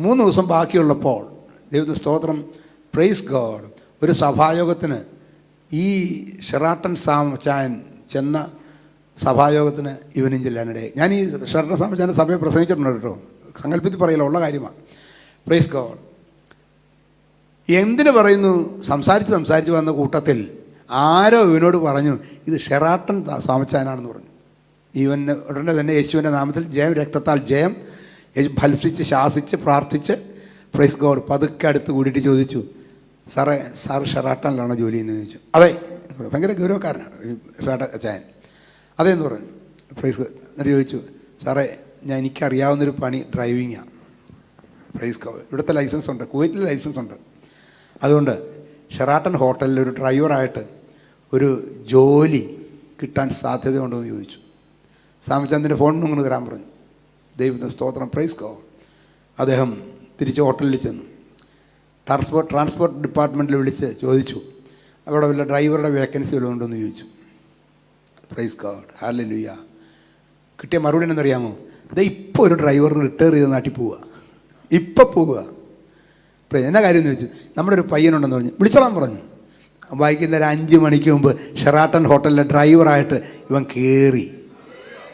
3 ദിവസം ബാക്കിയുള്ളപ്പോൾ ദൈവത്തിന് സ്തോത്രം, പ്രൈസ് ഗോഡ്, ഒരു സഭായോഗത്തിന് ഈ ഷെറാട്ടൺ സാമച്ചാൻ ചെന്ന സഭായോഗത്തിന് ഇവനും ചെല്ലാനിടയായി. ഞാൻ ഈ ഷെറാട്ടൺ സാമച്ചാൻ്റെ സഭയെ പ്രസംഗിച്ചിട്ടുണ്ട് കേട്ടോ, സങ്കല്പത്തിൽ പറയില്ല, ഉള്ള കാര്യമാണ്. Praise God. എന്തിനു പറയുന്നു, സംസാരിച്ച് വന്ന കൂട്ടത്തിൽ ആരോ ഇവനോട് പറഞ്ഞു, ഇത് ഷെറാട്ടൺ സാമച്ചാനാണെന്ന് പറഞ്ഞു. ഇവന് ഉടനെ തന്നെ യേശുവിൻ്റെ നാമത്തിൽ ജയം, രക്തത്താൽ ജയം, ഭത്സിച്ച് ശാസിച്ച് പ്രാർത്ഥിച്ച്, പ്രൈസ് ഗോഡ്, പതുക്കെ അടുത്ത് കൂടിയിട്ട് ചോദിച്ചു, സാർ ഷെറാട്ടണിലാണോ ജോലി ചെയ്യുന്നത് ചോദിച്ചു. അതെ. ഭയങ്കര ഗൗരവക്കാരനാണ് ഈ ഷെറാട്ടൺ അച്ചായൻ. അതേന്ന് പറഞ്ഞു. Praise God. എന്നിട്ട് ചോദിച്ചു, സാറേ, എനിക്കറിയാവുന്നൊരു പണി ഡ്രൈവിങ്ങാണ്. Praise God. ഇവിടുത്തെ ലൈസൻസ് ഉണ്ട്, കുവൈറ്റിൽ ലൈസൻസ് ഉണ്ട്. അതുകൊണ്ട് ഷെറാട്ടൺ ഹോട്ടലിൽ ഒരു ഡ്രൈവറായിട്ട് ഒരു ജോലി കിട്ടാൻ സാധ്യതയുണ്ടോ എന്ന് ചോദിച്ചു. സാമചന്ദ്രൻ്റെ ഫോൺ നമ്പർ തരാൻ പറഞ്ഞു. ദൈവത്തിന് സ്തോത്രം. Praise God. അദ്ദേഹം തിരിച്ച് ഹോട്ടലിൽ ചെന്നു. ട്രാൻസ്പോർട്ട് ഡിപ്പാർട്ട്മെൻറ്റിൽ വിളിച്ച് ചോദിച്ചു, അവിടെ വല്ല ഡ്രൈവറുടെ വേക്കൻസി ഉള്ളതുണ്ടോ എന്ന് ചോദിച്ചു. Price God. ഹല്ലേലൂയ. കിട്ടിയ മറുപടി എന്നറിയാമോ? ഇപ്പോൾ ഒരു ഡ്രൈവർ റിട്ടയർ ചെയ്ത് നാട്ടിൽ പോവുക, ഇപ്പം പോവുക. എന്നാ കാര്യം എന്ന് ചോദിച്ചു. നമ്മുടെ ഒരു പയ്യനുണ്ടെന്ന് പറഞ്ഞു, വിളിച്ചോളാൻ പറഞ്ഞു. വൈകുന്നേരം 5 മണിക്ക് മുമ്പ് ഷെറാട്ടൺ ഹോട്ടലിലെ ഡ്രൈവറായിട്ട് ഇവൻ കയറി.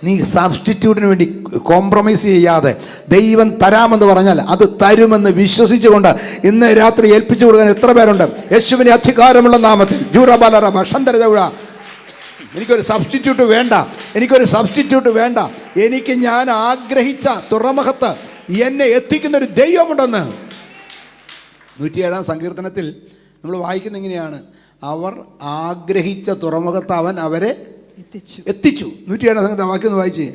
നീ സബ്സ്റ്റിറ്റ്യൂട്ടിന് വേണ്ടി കോംപ്രമൈസ് ചെയ്യാതെ ദൈവം തരാമെന്ന് പറഞ്ഞാൽ അത് തരുമെന്ന് വിശ്വസിച്ചുകൊണ്ട് ഇന്ന് രാത്രി ഏൽപ്പിച്ചു കൊടുക്കാൻ എത്ര പേരുണ്ട്? യേശുവിൻ്റെ അധികാരമുള്ള നാമത്തിൽ ജൂറബാലറബ ഷന്തരജൗഴ. എനിക്കൊരു സബ്സ്റ്റിറ്റ്യൂട്ട് വേണ്ട. എനിക്ക് ഞാൻ ആഗ്രഹിച്ച തുറമുഖത്ത് എന്നെ എത്തിക്കുന്നൊരു ദൈവമുണ്ടെന്ന് 107-ാം സങ്കീർത്തനത്തിൽ നമ്മൾ വായിക്കുന്ന ഇങ്ങനെയാണ്, അവർ ആഗ്രഹിച്ച തുറമുഖത്ത് അവൻ അവരെ എത്തിച്ചു. 107-ാം സങ്കീർത്തനം വാക്യം ഒന്ന് വായിച്ചേ.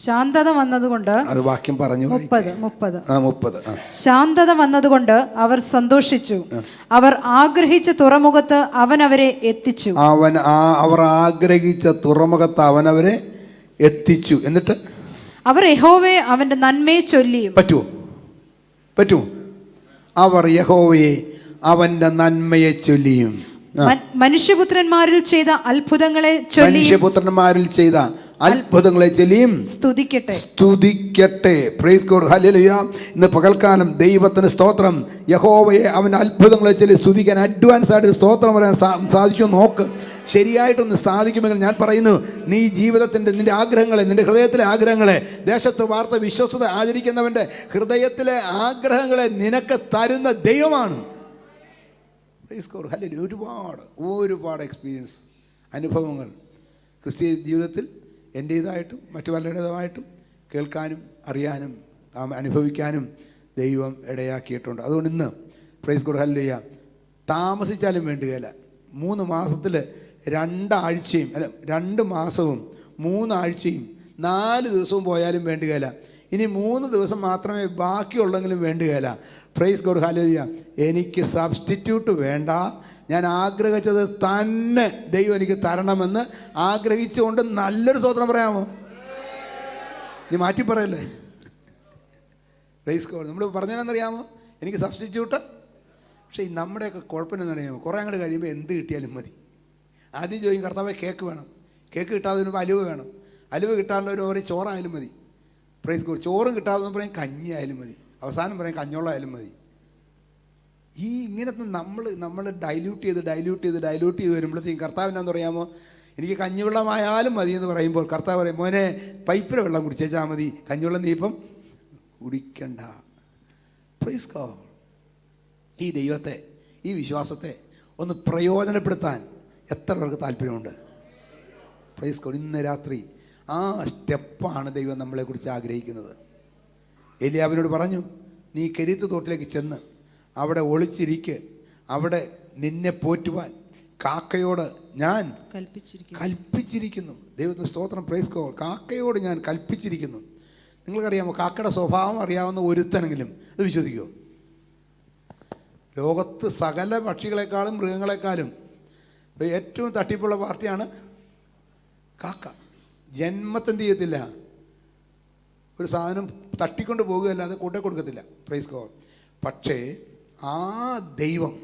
ശാന്തത വന്നതുകൊണ്ട്, അത് വാക്യം പറഞ്ഞു 30. ശാന്തത വന്നതുകൊണ്ട് അവർ സന്തോഷിച്ചു, അവർ ആഗ്രഹിച്ച തുറമുഖത്ത് അവൻ അവരെ എത്തിച്ചു. അവർ ആഗ്രഹിച്ച തുറമുഖത്ത് അവൻ അവരെ എത്തിച്ചു. എന്നിട്ട് അവർ യഹോവയെ അവന്റെ നന്മയെ ചൊല്ലിയും. പറ്റുമോ? അവർ യഹോവയെ അവന്റെ നന്മയെ ചൊല്ലിയും, മനുഷ്യപുത്രന്മാരിൽ ചെയ്ത അത്ഭുതങ്ങളെ ചൊല്ലിയും സ്തുതിക്കട്ടെ. Praise God. ഹല്ലേലൂയ. ഇന്ന് പകൽക്കാലം ദൈവത്തിന് സ്തോത്രം. യഹോവയെ അവൻ്റെ അത്ഭുതങ്ങളെ ചൊല്ലി സ്തുതിക്കാൻ അഡ്വാൻസ് ആയിട്ട് സ്തോത്രം പറയാൻ സാധിക്കും. നോക്ക്, ശരിയായിട്ടൊന്ന് സാധിക്കുമെങ്കിൽ ഞാൻ പറയുന്നു, നീ ജീവിതത്തിൻ്റെ നിൻ്റെ ആഗ്രഹങ്ങളെ, നിൻ്റെ ഹൃദയത്തിലെ ആഗ്രഹങ്ങളെ, ദേശത്ത് വാർത്ത വിശ്വസ്തത ആചരിക്കുന്നവൻ്റെ ഹൃദയത്തിലെ ആഗ്രഹങ്ങളെ നിനക്ക് തരുന്ന ദൈവമാണ്. Price God. ഹല്ലേലൂയ. ഒരുപാട് എക്സ്പീരിയൻസ്, അനുഭവങ്ങൾ ക്രിസ്തീയ ജീവിതത്തിൽ എൻ്റേതായിട്ടും മറ്റു പലരുടേതായിട്ടും കേൾക്കാനും അറിയാനും അനുഭവിക്കാനും ദൈവം ഇടയാക്കിയിട്ടുണ്ട്. അതുകൊണ്ട് ഇന്ന് പ്രൈസ് ഗോഡ് ഹല്ലേലൂയ, താമസിച്ചാലും വേണ്ടുകയില്ല. 3 മാസത്തിൽ 2 ആഴ്ചയും 2 മാസവും 3 ആഴ്ചയും 4 ദിവസവും പോയാലും വേണ്ടുകയില്ല. ഇനി 3 ദിവസം മാത്രമേ ബാക്കിയുള്ളെങ്കിലും വേണ്ടുകയില്ല. പ്രൈസ് ഗോഡ്, ഹല്ലേലൂയ. എനിക്ക് സബ്സ്റ്റിറ്റ്യൂട്ട് വേണ്ട, ഞാൻ ആഗ്രഹിച്ചത് തന്നെ ദൈവം എനിക്ക് തരണമെന്ന് ആഗ്രഹിച്ചുകൊണ്ട് നല്ലൊരു സ്തോത്രം പറയാമോ? നീ മാറ്റി പറയല്ലേ? Praise God. നമ്മൾ പറഞ്ഞതെന്നറിയാമോ? എനിക്ക് സബ്സ്റ്റിറ്റ്യൂട്ട്. പക്ഷേ ഈ നമ്മുടെയൊക്കെ കുഴപ്പമെന്നറിയാമോ? കുറേ അങ്ങോട്ട് കഴിയുമ്പോൾ എന്ത് കിട്ടിയാലും മതി. ആദ്യം ചോദിക്കും, കർത്താവേ കേക്ക് വേണം. കേക്ക് കിട്ടാതെ വരുമ്പോൾ അലുവ വേണം. അലുവ കിട്ടാണ്ടവർ പറയും ചോറായാലും മതി. Praise God. ചോറും കിട്ടാതെ പറയും കഞ്ഞി ആയാലും മതി. അവസാനം പറയും കഞ്ഞോളായാലും മതി. ഈ ഇങ്ങനത്തെ നമ്മൾ ഡൈല്യൂട്ട് ചെയ്ത് വരുമ്പോഴത്തേക്കും കർത്താവിനെന്ന് പറയാമോ? എനിക്ക് കഞ്ഞിവെള്ളമായാലും മതി എന്ന് പറയുമ്പോൾ കർത്താവ് പറയും, മോനെ പൈപ്പിലെ വെള്ളം കുടിച്ചേച്ചാൽ മതി, കഞ്ഞിവെള്ളം നീ ഇപ്പം കുടിക്കണ്ട. Praise God. ഈ ദൈവത്തെ, ഈ വിശ്വാസത്തെ ഒന്ന് പ്രയോജനപ്പെടുത്താൻ എത്ര പേർക്ക് താല്പര്യമുണ്ട്? Praise God. ഇന്ന് രാത്രി ആ സ്റ്റെപ്പാണ് ദൈവം നമ്മളെക്കുറിച്ച് ആഗ്രഹിക്കുന്നത്. ഏലിയാവിനോട് പറഞ്ഞു, നീ കെരീത്ത് തോട്ടിലേക്ക് ചെന്ന് അവിടെ ഒളിച്ചിരിക്ക്, അവിടെ നിന്നെ പോറ്റുവാൻ കാക്കയോട് ഞാൻ കൽപ്പിച്ചിരിക്കുന്നു. ദൈവത്തിന് സ്തോത്രം. Praise God. കാക്കയോട് ഞാൻ കൽപ്പിച്ചിരിക്കുന്നു. നിങ്ങൾക്കറിയാമോ, കാക്കയുടെ സ്വഭാവം അറിയാവുന്ന ഒരുത്തനെങ്കിലും അത് വിശ്വസിക്കുമോ? ലോകത്ത് സകല പക്ഷികളെക്കാളും മൃഗങ്ങളെക്കാളും ഏറ്റവും തട്ടിപ്പുള്ള പാർട്ടിയാണ് കാക്ക. ജന്മത്തെന്ത് ചെയ്യത്തില്ല, ഒരു സാധനം തട്ടിക്കൊണ്ട് പോകുകയല്ലാതെ കൂടെ കൊടുക്കത്തില്ല. Praise God. പക്ഷേ ആ ദൈവം,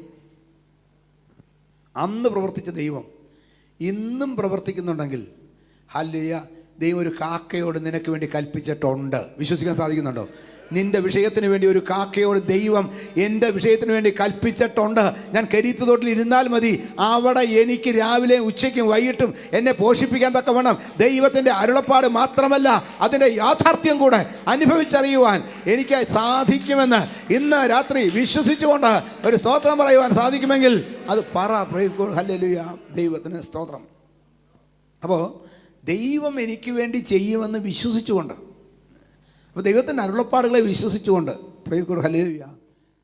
അന്ന് പ്രവർത്തിച്ച ദൈവം ഇന്നും പ്രവർത്തിക്കുന്നുണ്ടെങ്കിൽ, ഹല്ലേലൂയ, ദൈവം ഒരു കാക്കയോട് നിനക്ക് വേണ്ടി കൽപ്പിച്ചിട്ടുണ്ട്. വിശ്വസിക്കാൻ സാധിക്കുന്നുണ്ടോ? നിൻ്റെ വിഷയത്തിന് വേണ്ടി ഒരു കാക്കയോട് ദൈവം എൻ്റെ വിഷയത്തിന് വേണ്ടി കൽപ്പിച്ചിട്ടുണ്ട്. ഞാൻ കെരീത്ത് തോട്ടിൽ ഇരുന്നാൽ മതി, അവിടെ എനിക്ക് രാവിലെയും ഉച്ചയ്ക്കും വൈകിട്ടും എന്നെ പോഷിപ്പിക്കാൻ തക്കവണ്ണം ദൈവത്തിൻ്റെ അരുളപ്പാട് മാത്രമല്ല, അതിൻ്റെ യാഥാർത്ഥ്യം കൂടെ അനുഭവിച്ചറിയുവാൻ എനിക്ക് സാധിക്കുമെന്ന് ഇന്ന് രാത്രി വിശ്വസിച്ചുകൊണ്ട് ഒരു സ്തോത്രം പറയുവാൻ സാധിക്കുമെങ്കിൽ അത് പറ. Price God, hallelujah. ദൈവത്തിന് സ്തോത്രം. അപ്പോൾ ദൈവം എനിക്ക് വേണ്ടി ചെയ്യുമെന്ന് വിശ്വസിച്ചുകൊണ്ട്, അപ്പോൾ ദൈവത്തിൻ്റെ അരുളപ്പാടുകളെ വിശ്വസിച്ചുകൊണ്ട്, പ്രൈസ് ഗോഡ്, ഹല്ലേലൂയ,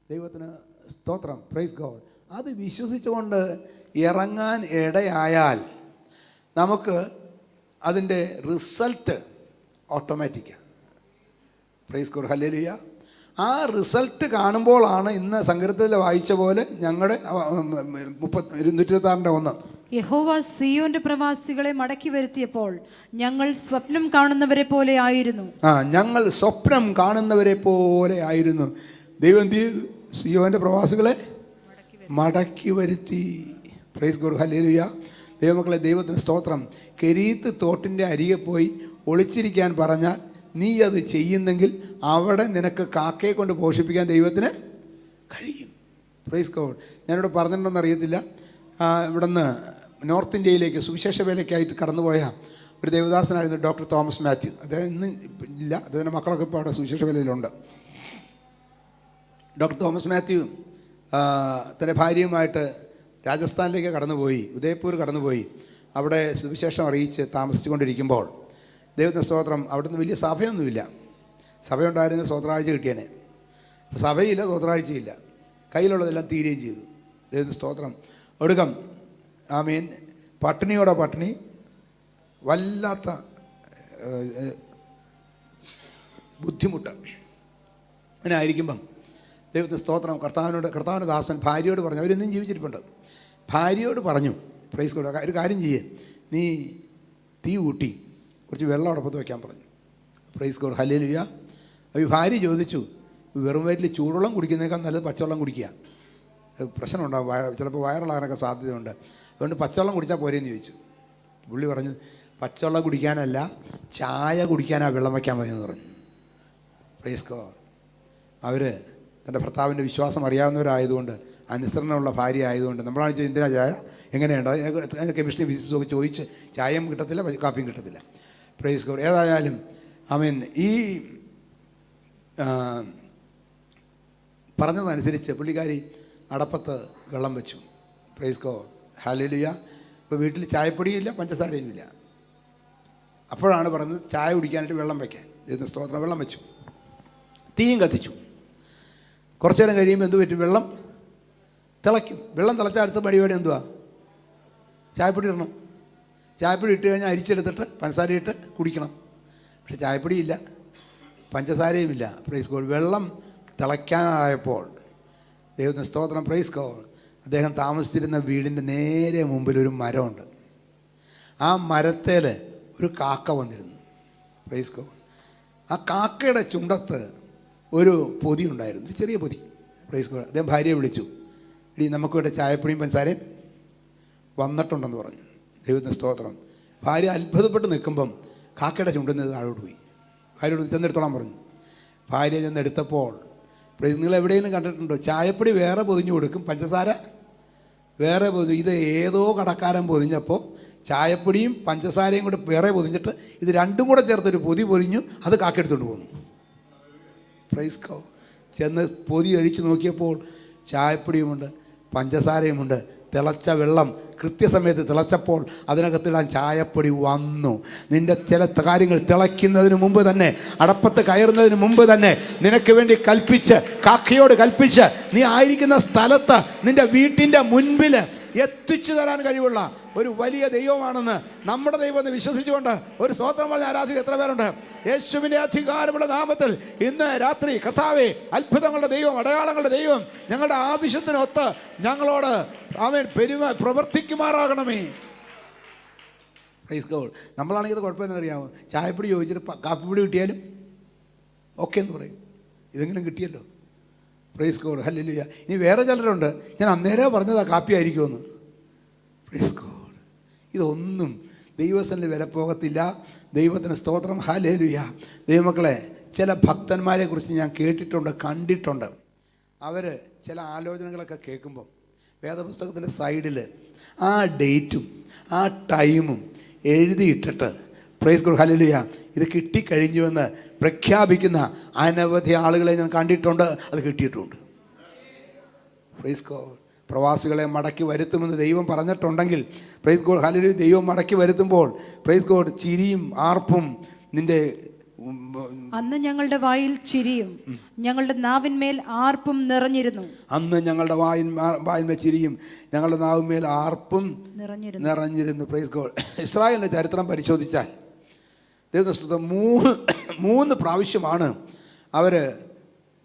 ദൈവത്തിന് സ്തോത്രം, പ്രൈസ് ഗോഡ്, അത് വിശ്വസിച്ചുകൊണ്ട് ഇറങ്ങാൻ ഇടയായാൽ നമുക്ക് അതിൻ്റെ റിസൾട്ട് ഓട്ടോമാറ്റിക്കാണ്. പ്രൈസ് ഗോഡ്, ഹല്ലേലൂയ. ആ റിസൾട്ട് കാണുമ്പോഴാണ് ഇന്ന് സങ്കീർത്തനത്തിൽ വായിച്ച പോലെ ഞങ്ങളുടെ 226:1 യഹോവ സിയോന്റെ പ്രവാസികളെ മടക്കി വരുത്തിയപ്പോൾ ഞങ്ങൾ സ്വപ്നം കാണുന്നവരെ പോലെ ആയിരുന്നു. ഞങ്ങൾ സ്വപ്നം കാണുന്നവരെ പോലെ ആയിരുന്നു. ദൈവം എന്ത് ചെയ്തു? സിയോന്റെ പ്രവാസികളെ മടക്കി വരുത്തി. Price God, hallelujah. ദൈവമക്കളെ, ദൈവത്തിന് സ്തോത്രം. കെരീത്ത് തോട്ടിൻ്റെ അരികെ പോയി ഒളിച്ചിരിക്കാൻ പറഞ്ഞാൽ നീ അത് ചെയ്യുന്നെങ്കിൽ അവിടെ നിനക്ക് കാക്കയെ കൊണ്ട് പോഷിപ്പിക്കാൻ ദൈവത്തിന് കഴിയും. Praise God. ഞാനിവിടെ പറഞ്ഞിട്ടുണ്ടെന്ന് അറിയത്തില്ല, ഇവിടുന്ന് നോർത്ത് ഇന്ത്യയിലേക്ക് സുവിശേഷ വേലയ്ക്കായിട്ട് കടന്നുപോയ ഒരു ദേവദാസനായിരുന്നു ഡോക്ടർ തോമസ് മാത്യു. അദ്ദേഹം ഇന്ന് ഇല്ല, അദ്ദേഹത്തിൻ്റെ മക്കളൊക്കെ ഇപ്പോൾ അവിടെ സുവിശേഷ വേലയിലുണ്ട്. ഡോക്ടർ തോമസ് മാത്യു തൻ്റെ ഭാര്യയുമായിട്ട് രാജസ്ഥാനിലേക്ക് കടന്നുപോയി, ഉദയ്പൂർ കടന്നുപോയി. അവിടെ സുവിശേഷം അറിയിച്ച് താമസിച്ചുകൊണ്ടിരിക്കുമ്പോൾ ദൈവത്തിൻ്റെ സ്തോത്രം, അവിടുന്ന് വലിയ സഭയൊന്നുമില്ല. സഭയുണ്ടായിരുന്ന സ്തോത്രാഴ്ച കിട്ടിയേനെ. സഭയില്ല, സ്തോത്രാഴ്ചയില്ല. കയ്യിലുള്ളതെല്ലാം തീരുകയും ചെയ്തു. ദൈവത്തിൻ്റെ സ്തോത്രം. ഒടുക്കം ആമീൻ, പട്ടിണിയോടെ പട്ടിണി, വല്ലാത്ത ബുദ്ധിമുട്ട്. അങ്ങനെ ആയിരിക്കുമ്പം ദൈവത്തിൻ്റെ സ്തോത്രം, കർത്താവിൻ്റെ ദാസൻ ഭാര്യയോട് പറഞ്ഞു, അവരെന്നും ജീവിച്ചിരിപ്പുണ്ട്, ഭാര്യയോട് പറഞ്ഞു, പ്രൈസ് ഗോഡ്, ഒരു കാര്യം ചെയ്യേ, നീ തീ കൂട്ടി കുറച്ച് വെള്ളം അടുപ്പത്ത് വയ്ക്കാൻ പറഞ്ഞു. Praise God, hallelujah. അപ്പോൾ ഈ ഭാര്യ ചോദിച്ചു, വെറും വയറ്റിൽ ചൂടുവെള്ളം കുടിക്കുന്നതിനേക്കാൾ നല്ലത് പച്ചവെള്ളം കുടിക്കുക, പ്രശ്നമുണ്ടാകും, ചിലപ്പോൾ വയറിളകാനൊക്കെ സാധ്യതയുണ്ട്, അതുകൊണ്ട് പച്ചവെള്ളം കുടിച്ചാൽ പോരെയെന്ന് ചോദിച്ചു. പുള്ളി പറഞ്ഞു, പച്ചവെള്ളം കുടിക്കാനല്ല, ചായ കുടിക്കാനാണ് വെള്ളം വയ്ക്കാൻ മതിയെന്ന് പറഞ്ഞു. Praise God. അവർ തൻ്റെ ഭർത്താവിൻ്റെ വിശ്വാസം അറിയാവുന്നവരായതുകൊണ്ട്, അനുസരണമുള്ള ഭാര്യ ആയതുകൊണ്ട്, നമ്മളാണ് ചോദിച്ചത് എന്തിനാ ചായ, എങ്ങനെയുണ്ട്, അതിന് കെമിസ്ട്രി ഫിസിക്സൊക്കെ ചോദിച്ച് ചായയും കിട്ടത്തില്ല, കാപ്പിയും കിട്ടത്തില്ല. Price God. ഏതായാലും ആമേൻ, ഈ പറഞ്ഞതനുസരിച്ച് പുള്ളിക്കാരി അടപ്പത്ത് വെള്ളം വെച്ചു. Price God, hallelujah. ഇപ്പോൾ വീട്ടിൽ ചായപ്പൊടിയില്ല, പഞ്ചസാരയുമില്ല. അപ്പോഴാണ് പറഞ്ഞത് ചായ കുടിക്കാനായിട്ട് വെള്ളം വയ്ക്കാൻ. ദൈവത്തിൻ്റെ സ്തോത്രം. വെള്ളം വെച്ചു, തീയും കത്തിച്ചു. കുറച്ചു നേരം കഴിയുമ്പോൾ എന്ത് പറ്റും? വെള്ളം തിളയ്ക്കും. വെള്ളം തിളച്ചാൽ അടുത്ത പരിപാടി എന്തുവാ? ചായപ്പൊടി ഇടണം. ചായപ്പൊടി ഇട്ട് കഴിഞ്ഞാൽ അരിച്ചെടുത്തിട്ട് പഞ്ചസാര ഇട്ട് കുടിക്കണം. പക്ഷെ ചായപ്പൊടിയില്ല, പഞ്ചസാരയുമില്ല. Praise God. വെള്ളം തിളയ്ക്കാനായപ്പോൾ ദൈവത്തിന് സ്തോത്രം, പ്രൈസ് ഗോഡ്, അദ്ദേഹം താമസിച്ചിരുന്ന വീടിൻ്റെ നേരെ മുമ്പിൽ ഒരു മരമുണ്ട്. ആ മരത്തേൽ ഒരു കാക്ക വന്നിരുന്നു. Praise God. ആ കാക്കയുടെ ചുണ്ടത്ത് ഒരു പൊതി ഉണ്ടായിരുന്നു, ഒരു ചെറിയ പൊതി. Praise God. അദ്ദേഹം ഭാര്യയെ വിളിച്ചു, ഇടി നമുക്കിവിടെ ചായപ്പൊടിയും പഞ്ചസാരയും വന്നിട്ടുണ്ടെന്ന് പറഞ്ഞു. ദൈവത്തിന് സ്തോത്രം. ഭാര്യ അത്ഭുതപ്പെട്ട് നിൽക്കുമ്പം കാക്കയുടെ ചുണ്ടിൽ നിന്ന് താഴോട്ട് പോയി. ഭാര്യയോട് ചെന്നെടുത്തോളാൻ പറഞ്ഞു. ഭാര്യ ചെന്നെടുത്തപ്പോൾ, നിങ്ങൾ എവിടെയെങ്കിലും കണ്ടിട്ടുണ്ടോ, ചായപ്പൊടി വേറെ പൊതിഞ്ഞു കൊടുക്കും, പഞ്ചസാര വേറെ പൊതിഞ്ഞു. ഇത് ഏതോ കടക്കാരൻ പൊതിഞ്ഞപ്പോൾ ചായപ്പൊടിയും പഞ്ചസാരയും കൂടെ വേറെ പൊതിഞ്ഞിട്ട് ഇത് രണ്ടും കൂടെ ചേർത്തൊരു പൊതി പൊതിഞ്ഞു, അത് കാക്കെടുത്തോണ്ട് പോന്നു. Praise God. ചെന്ന് പൊതി അഴിച്ചു നോക്കിയപ്പോൾ ചായപ്പൊടിയുമുണ്ട്, പഞ്ചസാരയുമുണ്ട്. തിളച്ച വെള്ളം കൃത്യസമയത്ത് തിളച്ചപ്പോൾ അതിനകത്തിടാൻ ചായപ്പൊടി വന്നു. നിൻ്റെ ചില കാര്യങ്ങൾ തിളയ്ക്കുന്നതിന് മുമ്പ് തന്നെ, അടപ്പത്ത് കയറുന്നതിന് മുമ്പ് തന്നെ നിനക്ക് വേണ്ടി കൽപ്പിച്ച്, കാക്കയോട് കൽപ്പിച്ച്, നീ ആയിരിക്കുന്ന സ്ഥലത്ത് നിൻ്റെ വീട്ടിൻ്റെ മുൻപിൽ എത്തിച്ചു തരാൻ കഴിവുള്ള ഒരു വലിയ ദൈവമാണെന്ന് നമ്മുടെ ദൈവം എന്ന് വിശ്വസിച്ചുകൊണ്ട് ഒരു സ്തോത്രം പറഞ്ഞ ആരാധിക എത്ര പേരുണ്ട്? യേശുവിൻ്റെ അധികാരമുള്ള നാമത്തിൽ ഇന്ന് രാത്രി കർത്താവേ, അത്ഭുതങ്ങളുടെ ദൈവം, അടയാളങ്ങളുടെ ദൈവം, ഞങ്ങളുടെ ആവശ്യത്തിനൊത്ത് ഞങ്ങളോട് അവൻ പ്രവർത്തിക്കുമാറാകണമേ. Praise God. നമ്മളാണെങ്കിൽ ഇത് കുഴപ്പമെന്ന് അറിയാമോ, ചായപ്പൊടി ചോദിച്ചിട്ട് കാപ്പിപ്പൊടി കിട്ടിയാലും ഓക്കെ എന്ന് പറയും. ഇതെങ്കിലും കിട്ടിയല്ലോ. Price God. ഹല്ലേലൂയ. ഇനി വേറെ ചിലരുണ്ട്, ഞാൻ അന്നേരം പറഞ്ഞതാ കാപ്പി ആയിരിക്കുമെന്ന്. Praise God. ഇതൊന്നും ദൈവസന്നിധിയിൽ വില പോകത്തില്ല. ദൈവത്തിന് സ്തോത്രം. ഹല്ലേലൂയ. ദൈവമക്കളെ, ചില ഭക്തന്മാരെ കുറിച്ച് ഞാൻ കേട്ടിട്ടുണ്ട്, കണ്ടിട്ടുണ്ട്. അവർ ചില ആലോചനകളൊക്കെ കേൾക്കുമ്പം വേദപുസ്തകത്തിൻ്റെ സൈഡിൽ ആ ഡേറ്റും ആ ടൈമും എഴുതിയിട്ടിട്ട്, പ്രൈസ് ഗോഡ്, ഹല്ലേലൂയ, ഇത് കിട്ടിക്കഴിഞ്ഞുവെന്ന് പ്രഖ്യാപിക്കുന്ന അനവധി ആളുകളെ ഞാൻ കണ്ടിട്ടുണ്ട്, അത് കിട്ടിയിട്ടുണ്ട്. Praise God. പ്രവാസികളെ മടക്കി വരുത്തുമെന്ന് ദൈവം പറഞ്ഞിട്ടുണ്ടെങ്കിൽ, പ്രൈസ് ഗോഡ്, ഹല്ലേലൂയ, ദൈവം മടക്കി വരുത്തുമ്പോൾ പ്രൈസ് ഗോഡ് ചിരിയും ആർപ്പും നിൻ്റെ അന്ന് ഞങ്ങളുടെ വായിൽ ചിരിയും ഞങ്ങളുടെ നാവിന്മേൽ ആർപ്പും നിറഞ്ഞിരുന്നു. അന്ന് ഞങ്ങളുടെ വായിന്മേൽ ചിരിയും ഞങ്ങളുടെ നാവിന്മേൽ ആർപ്പും നിറഞ്ഞിരുന്നു. Praise God. ഇസ്രായേലിൻ്റെ ചരിത്രം പരിശോധിച്ചാൽ ദൈവസ്തുതം മൂന്ന് പ്രാവശ്യമാണ്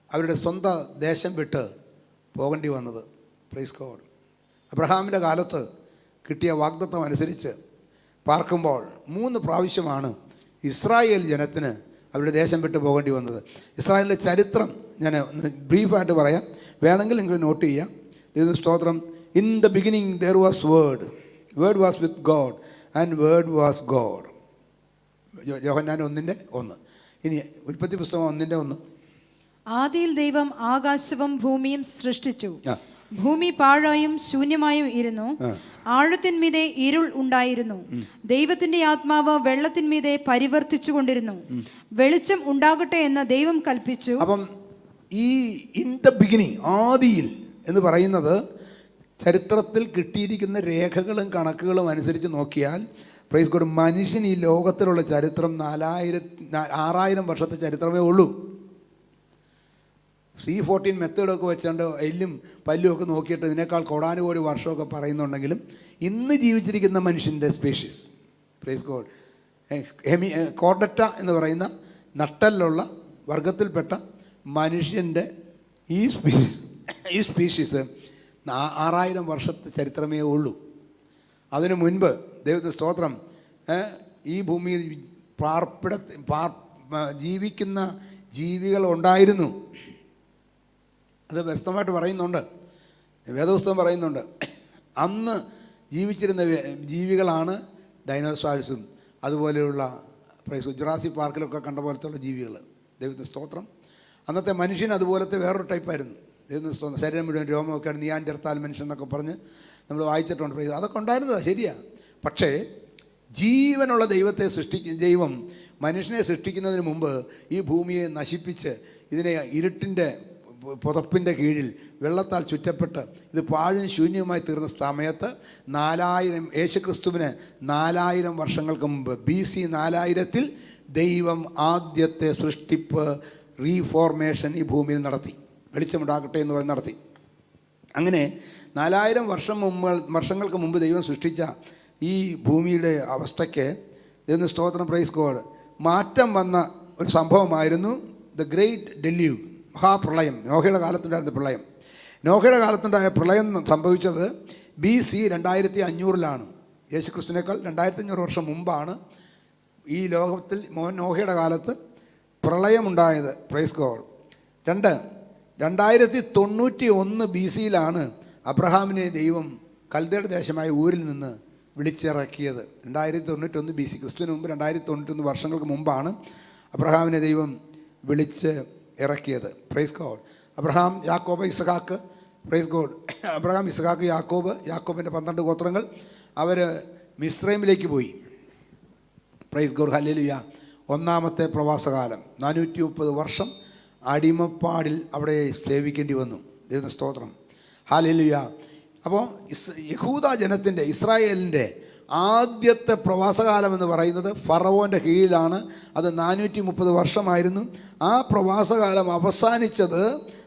അവരുടെ സ്വന്തം ദേശം വിട്ട് പോകേണ്ടി വന്നത്. Praise God. അബ്രഹാമിൻ്റെ കാലത്ത് കിട്ടിയ വാഗ്ദത്തം അനുസരിച്ച് പാർക്കുമ്പോൾ 3 പ്രാവശ്യമാണ് ഇസ്രായേൽ ജനത്തിന് അവരുടെ ദേശം വിട്ട് പോകേണ്ടി വന്നത്. ഇസ്രായേലിൻ്റെ ചരിത്രം ഞാൻ ബ്രീഫായിട്ട് പറയാം, വേണമെങ്കിൽ നിങ്ങൾക്ക് നോട്ട് ചെയ്യാം. ദൈവ സ്തോത്രം. In the beginning there was word, word was with God and word was God. യോഹന്നാൻ 1:1. ഇനി ഉൽപ്പത്തി പുസ്തകം 1:1. ആദിയിൽ ദൈവം ആകാശവും ഭൂമിയും സൃഷ്ടിച്ചു. ഭൂമി പാഴായും ശൂന്യമായും ഇരുന്നു. ആഴത്തിന്മീതെ ഇരുൾ ഉണ്ടായിരുന്നു. ദൈവത്തിന്റെ ആത്മാവ് വെള്ളത്തിന്മീതെ പരിവർത്തിച്ചു കൊണ്ടിരുന്നു. വെളിച്ചം ഉണ്ടാകട്ടെ എന്ന് ദൈവം കൽപ്പിച്ചു. അപ്പം ഈ ഇൻ ദ ബിഗിനിങ്, ആദിയിൽ എന്ന് പറയുന്നത് ചരിത്രത്തിൽ കിട്ടിയിരിക്കുന്ന രേഖകളും കണക്കുകളും അനുസരിച്ച് നോക്കിയാൽ, പ്രൈസ് ഗോഡ്, മനുഷ്യൻ ഈ ലോകത്തിലുള്ള ചരിത്രം 6000 വർഷത്തെ ചരിത്രമേ ഉള്ളൂ. C14 മെത്തേഡൊക്കെ വെച്ചുകൊണ്ട് എല്ലും പല്ലും ഒക്കെ നോക്കിയിട്ട് ഇതിനേക്കാൾ കോടാനുകോടി വർഷമൊക്കെ പറയുന്നുണ്ടെങ്കിലും ഇന്ന് ജീവിച്ചിരിക്കുന്ന മനുഷ്യൻ്റെ സ്പീഷീസ്, പ്രൈസ് ഗോഡ്, കോർഡറ്റ എന്ന് പറയുന്ന നട്ടലിലുള്ള വർഗത്തിൽപ്പെട്ട മനുഷ്യൻ്റെ ഈ സ്പീഷീസ് 6000 വർഷത്തെ ചരിത്രമേ ഉള്ളൂ. അതിനു മുൻപ് ദൈവത്തെ സ്തോത്രം, ഈ ഭൂമിയിൽ ജീവിക്കുന്ന ജീവികൾ ഉണ്ടായിരുന്നു. അത് വ്യക്തമായിട്ട് പറയുന്നുണ്ട്, വേദപുസ്തകം പറയുന്നുണ്ട്. അന്ന് ജീവിച്ചിരുന്ന ജീവികളാണ് ഡൈനോസോഴ്സും അതുപോലെയുള്ള ജുറാസിക് പാർക്കിലൊക്കെ കണ്ട പോലത്തുള്ള ജീവികൾ. ദൈവത്തിൻ്റെ സ്തോത്രം. അന്നത്തെ മനുഷ്യൻ അതുപോലത്തെ വേറൊരു ടൈപ്പായിരുന്നു. ദൈവത്തിൻ്റെ സ്തോത്രം. ശരീരം മുഴുവൻ രോമമൊക്കെയാണ്, നിയാൻഡർത്താൽ മനുഷ്യൻ എന്നൊക്കെ പറഞ്ഞ് നമ്മൾ വായിച്ചിട്ടുണ്ട്. അതൊക്കെ ഉണ്ടായിരുന്നതാണ്, ശരിയാണ്. പക്ഷേ ജീവനുള്ള ദൈവം മനുഷ്യനെ സൃഷ്ടിക്കുന്നതിന് മുമ്പ് ഈ ഭൂമിയെ നശിപ്പിച്ച് ഇതിനെ ഇരുട്ടിൻ്റെ പുതപ്പിൻ്റെ കീഴിൽ വെള്ളത്താൽ ചുറ്റപ്പെട്ട് ഇത് പാഴും ശൂന്യവുമായി തീർന്ന സമയത്ത് 4000 യേശുക്രിസ്തുവിന് 4000 വർഷങ്ങൾക്ക് മുമ്പ് BC 4000 ദൈവം ആദ്യത്തെ സൃഷ്ടിപ്പ്, റീഫോർമേഷൻ ഈ ഭൂമിയിൽ നടത്തി. വെളിച്ചമുണ്ടാകട്ടെ എന്ന് പറഞ്ഞ് നടത്തി. അങ്ങനെ 4000 വർഷങ്ങൾക്ക് മുമ്പ് ദൈവം സൃഷ്ടിച്ച ഈ ഭൂമിയുടെ അവസ്ഥയ്ക്ക് ദൈവത്തിന് സ്തോത്രം, പ്രൈസ് ഗോഡ്, മാറ്റം വന്ന ഒരു സംഭവമായിരുന്നു ദ ഗ്രേറ്റ് ഡെല്യൂഗ്, മഹാപ്രളയം. നോഹയുടെ കാലത്തുണ്ടായിരുന്ന പ്രളയം. നോഹയുടെ കാലത്തുണ്ടായ പ്രളയം സംഭവിച്ചത് BC 2500 യേശുക്രിസ്തുവിനേക്കാൾ 2500 വർഷം മുമ്പാണ് ഈ ലോകത്തിൽ നോഹയുടെ കാലത്ത് പ്രളയമുണ്ടായത്. Praise God. 2091 BC അബ്രഹാമിനെ ദൈവം കൽദയുടെ ദേശമായ ഊരിൽ നിന്ന് വിളിച്ചിറക്കിയത്. 2091 BC, ക്രിസ്തുവിന് മുമ്പ് 2091 വർഷങ്ങൾക്ക് മുമ്പാണ് അബ്രഹാമിനെ ദൈവം വിളിച്ച് ഇറക്കിയത്. Praise God. അബ്രഹാം, യാക്കോബ്, ഇസഹാക്ക്, പ്രൈസ് ഗോഡ്. അബ്രഹാം, ഇസഹാക്ക്, യാക്കോബിൻ്റെ 12 ഗോത്രങ്ങൾ അവർ മിസ്രൈമിലേക്ക് പോയി. Price God, hallelujah. ഒന്നാമത്തെ പ്രവാസകാലം 430 വർഷം അടിമപ്പാടിൽ അവിടെ സേവിക്കേണ്ടി വന്നു. ദൈവത്തിന്റെ സ്തോത്രം, ഹല്ലേലൂയ. അപ്പോൾ യഹൂദ ജനത്തിൻ്റെ, ഇസ്രായേലിൻ്റെ ആദ്യത്തെ പ്രവാസകാലം എന്ന് പറയുന്നത് ഫറവോൻ്റെ കീഴിലാണ്. അത് 430 വർഷമായിരുന്നു. ആ പ്രവാസകാലം അവസാനിച്ചത്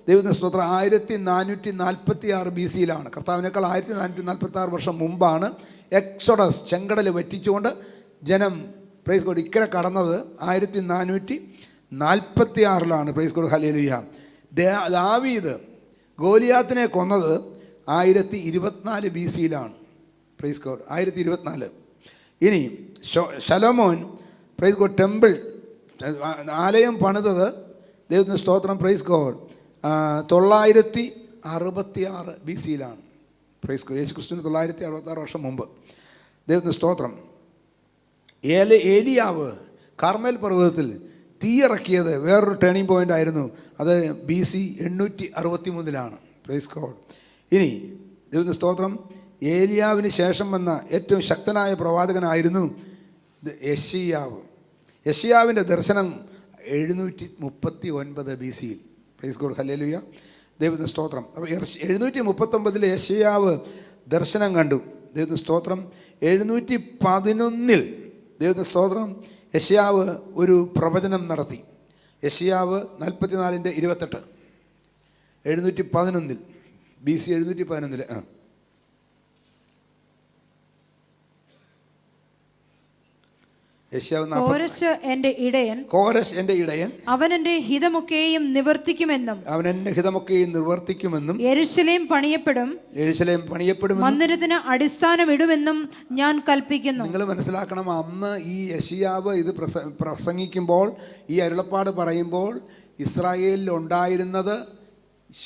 ദൈവത്തിന്റെ സ്തോത്രം 1446 BC കർത്താവിനേക്കാൾ 1446 വർഷം മുമ്പാണ് എക്സോഡസ്, ചെങ്കടൽ വറ്റിച്ചുകൊണ്ട് ജനം, പ്രൈസ് ഗോഡ്, ഇക്കരെ കടന്നത് 1446 പ്രൈസ് ഗോഡ്, ഹല്ലേലൂയ. ദാവീദ് ഗോലിയാത്തിനെ കൊന്നത് 1024 BC പ്രൈസ് ഗോഡ്, 1024. ഇനി ശലോമോൻ, പ്രൈസ് ഗോഡ്, ടെമ്പിൾ, ആലയം പണിതത് ദൈവത്തിൻ്റെ സ്തോത്രം, praise God, 966 BC praise God. യേശു ക്രിസ്തുവിന് 966 വർഷം മുമ്പ്. ദൈവത്തിൻ്റെ സ്തോത്രം. ഏലിയാവ് കാർമേൽ പർവ്വതത്തിൽ തീയിറക്കിയത് വേറൊരു ടേണിംഗ് പോയിൻ്റ് ആയിരുന്നു. അത് BC 863 പ്രൈസ് ഗോഡ്. ഇനി ദൈവത്തിൻ്റെ സ്തോത്രം, ഏലിയാവിന് ശേഷം വന്ന ഏറ്റവും ശക്തനായ പ്രവാചകനായിരുന്നു യെശയ്യാവ്. യെശയ്യാവിൻ്റെ ദർശനം 739 BC. Praise God, hallelujah. ദൈവത്തിൻ്റെ സ്തോത്രം. അപ്പോൾ 739 യെശയ്യാവ് ദർശനം കണ്ടു. ദൈവത്തിൻ്റെ സ്തോത്രം. 711 ദൈവത്തിൻ്റെ സ്തോത്രം യെശയ്യാവ് ഒരു പ്രവചനം നടത്തി. യെശയ്യാവ് 44:28. 711 BC 711. കോരശ് എന്റെ ഇടയൻ, അവൻ എന്റെ ഹിതമൊക്കെയും നിവർത്തിക്കുമെന്നും യെരൂശലേം പണിയപ്പെടും, മന്ദിരത്തിന് അടിസ്ഥാനമിടുമെന്നും ഞാൻ കൽപ്പിക്കുന്നു. നിങ്ങൾ മനസ്സിലാക്കണം, അന്ന് ഈ യെശയ്യാവ് ഇത് പ്രസംഗിക്കുമ്പോൾ, ഈ അരുളപ്പാട് പറയുമ്പോൾ ഇസ്രായേലിൽ ഉണ്ടായിരുന്നത്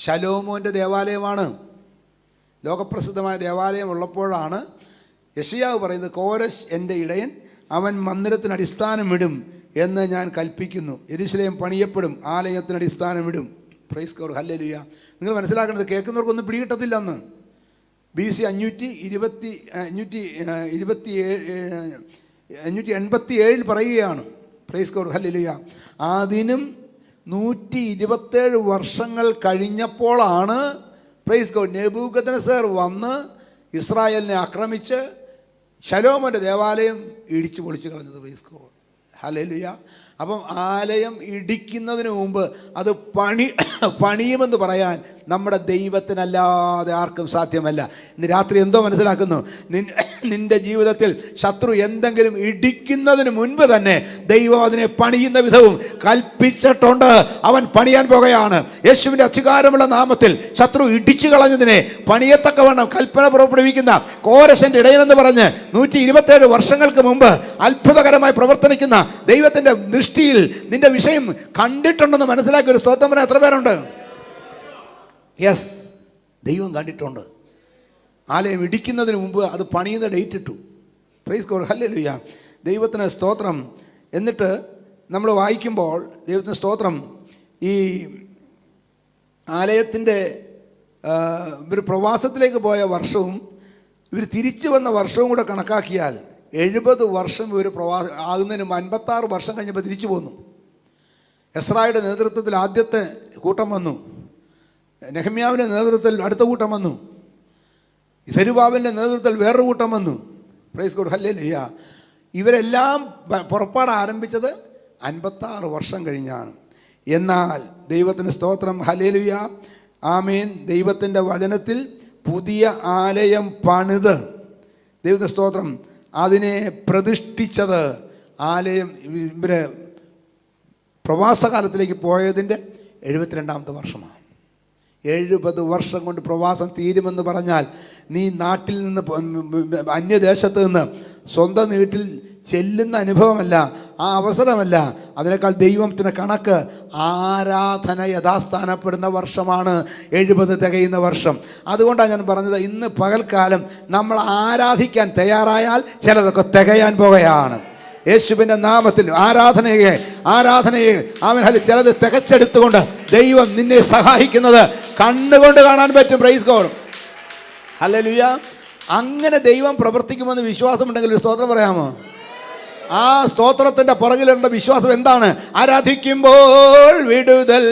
ശലോമോൻ്റെ ദേവാലയമാണ്. ലോകപ്രസിദ്ധമായ ദേവാലയം ഉള്ളപ്പോഴാണ് യെശയ്യാവ് പറയുന്നത്, കോരശ് എൻ്റെ ഇടയൻ, അവൻ മന്ദിരത്തിന് അടിസ്ഥാനമിടും എന്ന് ഞാൻ കൽപ്പിക്കുന്നു. യെരൂശലേം പണിയപ്പെടും, ആലയത്തിന് അടിസ്ഥാനമിടും. പ്രൈസ് ഗോഡ്, ഹല്ലേലൂയ. നിങ്ങൾ മനസ്സിലാക്കേണ്ടത്, കേൾക്കുന്നവർക്കൊന്നും പിടികിട്ടത്തില്ല. അന്ന് BC 587 പറയുകയാണ്. പ്രൈസ് ഗോഡ്, ഹല്ലേലൂയ. അതിനും 127 വർഷങ്ങൾ കഴിഞ്ഞപ്പോഴാണ് പ്രൈസ് ഗോഡ് നെബൂഖദ്നേസർ വന്ന് ഇസ്രായേലിനെ ആക്രമിച്ച് ശലോമോൻ്റെ ദേവാലയം ഇടിച്ചു പൊളിച്ചു കളഞ്ഞത്. Price God, hallelujah. അപ്പം ആലയം ഇടിക്കുന്നതിന് മുമ്പ് അത് പണിയുമെന്ന് പറയാൻ നമ്മുടെ ദൈവത്തിനല്ലാതെ ആർക്കും സാധ്യമല്ല. ഇന്ന് രാത്രി എന്തോ മനസ്സിലാക്കുന്നു, നിന്റെ ജീവിതത്തിൽ ശത്രു എന്തെങ്കിലും ഇടിക്കുന്നതിന് മുൻപ് തന്നെ ദൈവം അതിനെ പണിയുന്ന വിധവും കൽപ്പിച്ചിട്ടുണ്ട്. അവൻ പണിയാൻ പോകുകയാണ്. യേശുവിൻ്റെ അധികാരമുള്ള നാമത്തിൽ ശത്രു ഇടിച്ചു കളഞ്ഞതിനെ പണിയത്തക്കവണ്ണം കൽപ്പന പുറപ്പെടുവിക്കുന്ന കോരശൻ്റെ ഇടയനെന്ന് പറഞ്ഞ് 127 വർഷങ്ങൾക്ക് മുമ്പ് അത്ഭുതകരമായി പ്രവർത്തിക്കുന്ന ദൈവത്തിൻ്റെ ദൃഷ്ടിയിൽ നിന്റെ വിഷയം കണ്ടിട്ടുണ്ടെന്ന് മനസ്സിലാക്കിയ ഒരു സ്തോത്രം എത്ര പേരുണ്ട്? യെസ്, ദൈവം കണ്ടിട്ടുണ്ട്. ആലയം ഇടിക്കുന്നതിന് മുമ്പ് അത് പണിയുന്ന ഡേറ്റ് ഇട്ടു. Price God, hallelujah. ദൈവത്തിന് സ്തോത്രം. എന്നിട്ട് നമ്മൾ വായിക്കുമ്പോൾ ദൈവത്തിന് സ്തോത്രം, ഈ ആലയത്തിൻ്റെ ഇവർ പ്രവാസത്തിലേക്ക് പോയ വർഷവും ഇവർ തിരിച്ചു വന്ന വർഷവും കൂടെ കണക്കാക്കിയാൽ 70 വർഷം ഇവർ ആകുന്നതിന് 56 വർഷം കഴിഞ്ഞപ്പോൾ തിരിച്ചു പോന്നു. എസ്രായുടെ നേതൃത്വത്തിൽ ആദ്യത്തെ കൂട്ടം വന്നു. നെഹമ്യാവിൻ്റെ നേതൃത്വത്തിൽ അടുത്ത കൂട്ടം വന്നു. സെരുബാബലിൻ്റെ നേതൃത്വത്തിൽ വേറൊരു കൂട്ടം വന്നു. Price God, hallelujah. ഇവരെല്ലാം പുറപ്പാട് ആരംഭിച്ചത് 56 വർഷം കഴിഞ്ഞാണ്. എന്നാൽ ദൈവത്തിൻ്റെ സ്തോത്രം, ഹല്ലേലൂയ, ആമേൻ. ദൈവത്തിൻ്റെ വചനത്തിൽ പുതിയ ആലയം പണിത്, ദൈവത്തിൻ്റെ സ്തോത്രം, അതിനെ പ്രതിഷ്ഠിച്ചത് ആലയം ഇവര് പ്രവാസകാലത്തിലേക്ക് പോയതിൻ്റെ 72ാമത്തെ വർഷമാണ്. 70 വർഷം കൊണ്ട് പ്രവാസം തീരുമെന്ന് പറഞ്ഞാൽ നീ നാട്ടിൽ നിന്ന് അന്യദേശത്ത് നിന്ന് സ്വന്തം വീട്ടിൽ ചെല്ലുന്ന അനുഭവമല്ല, ആ അവസരമല്ല. അതിനേക്കാൾ ദൈവത്തിൻ്റെ കണക്ക് ആരാധന യഥാസ്ഥാനപ്പെടുന്ന വർഷമാണ് 70 തികയുന്ന വർഷം. അതുകൊണ്ടാണ് ഞാൻ പറഞ്ഞത്, ഇന്ന് പകൽക്കാലം നമ്മൾ ആരാധിക്കാൻ തയ്യാറായാൽ ചിലതൊക്കെ തികയാൻ പോകുകയാണ്. യേശുവിൻ്റെ നാമത്തിൽ ആരാധനയെ അവൻ ചിലത് തികച്ചെടുത്തുകൊണ്ട് ദൈവം നിന്നെ സഹായിക്കുന്നത് കണ്ണുകൊണ്ട് കാണാൻ പറ്റും. Price God, hallelujah. അങ്ങനെ ദൈവം പ്രവർത്തിക്കുമെന്ന് വിശ്വാസമുണ്ടെങ്കിൽ ഒരു സ്തോത്രം പറയാമോ? ആ സ്തോത്രത്തിൻ്റെ പുറകിലുള്ള വിശ്വാസം എന്താണ്? ആരാധിക്കുമ്പോൾ വിടുതൽ,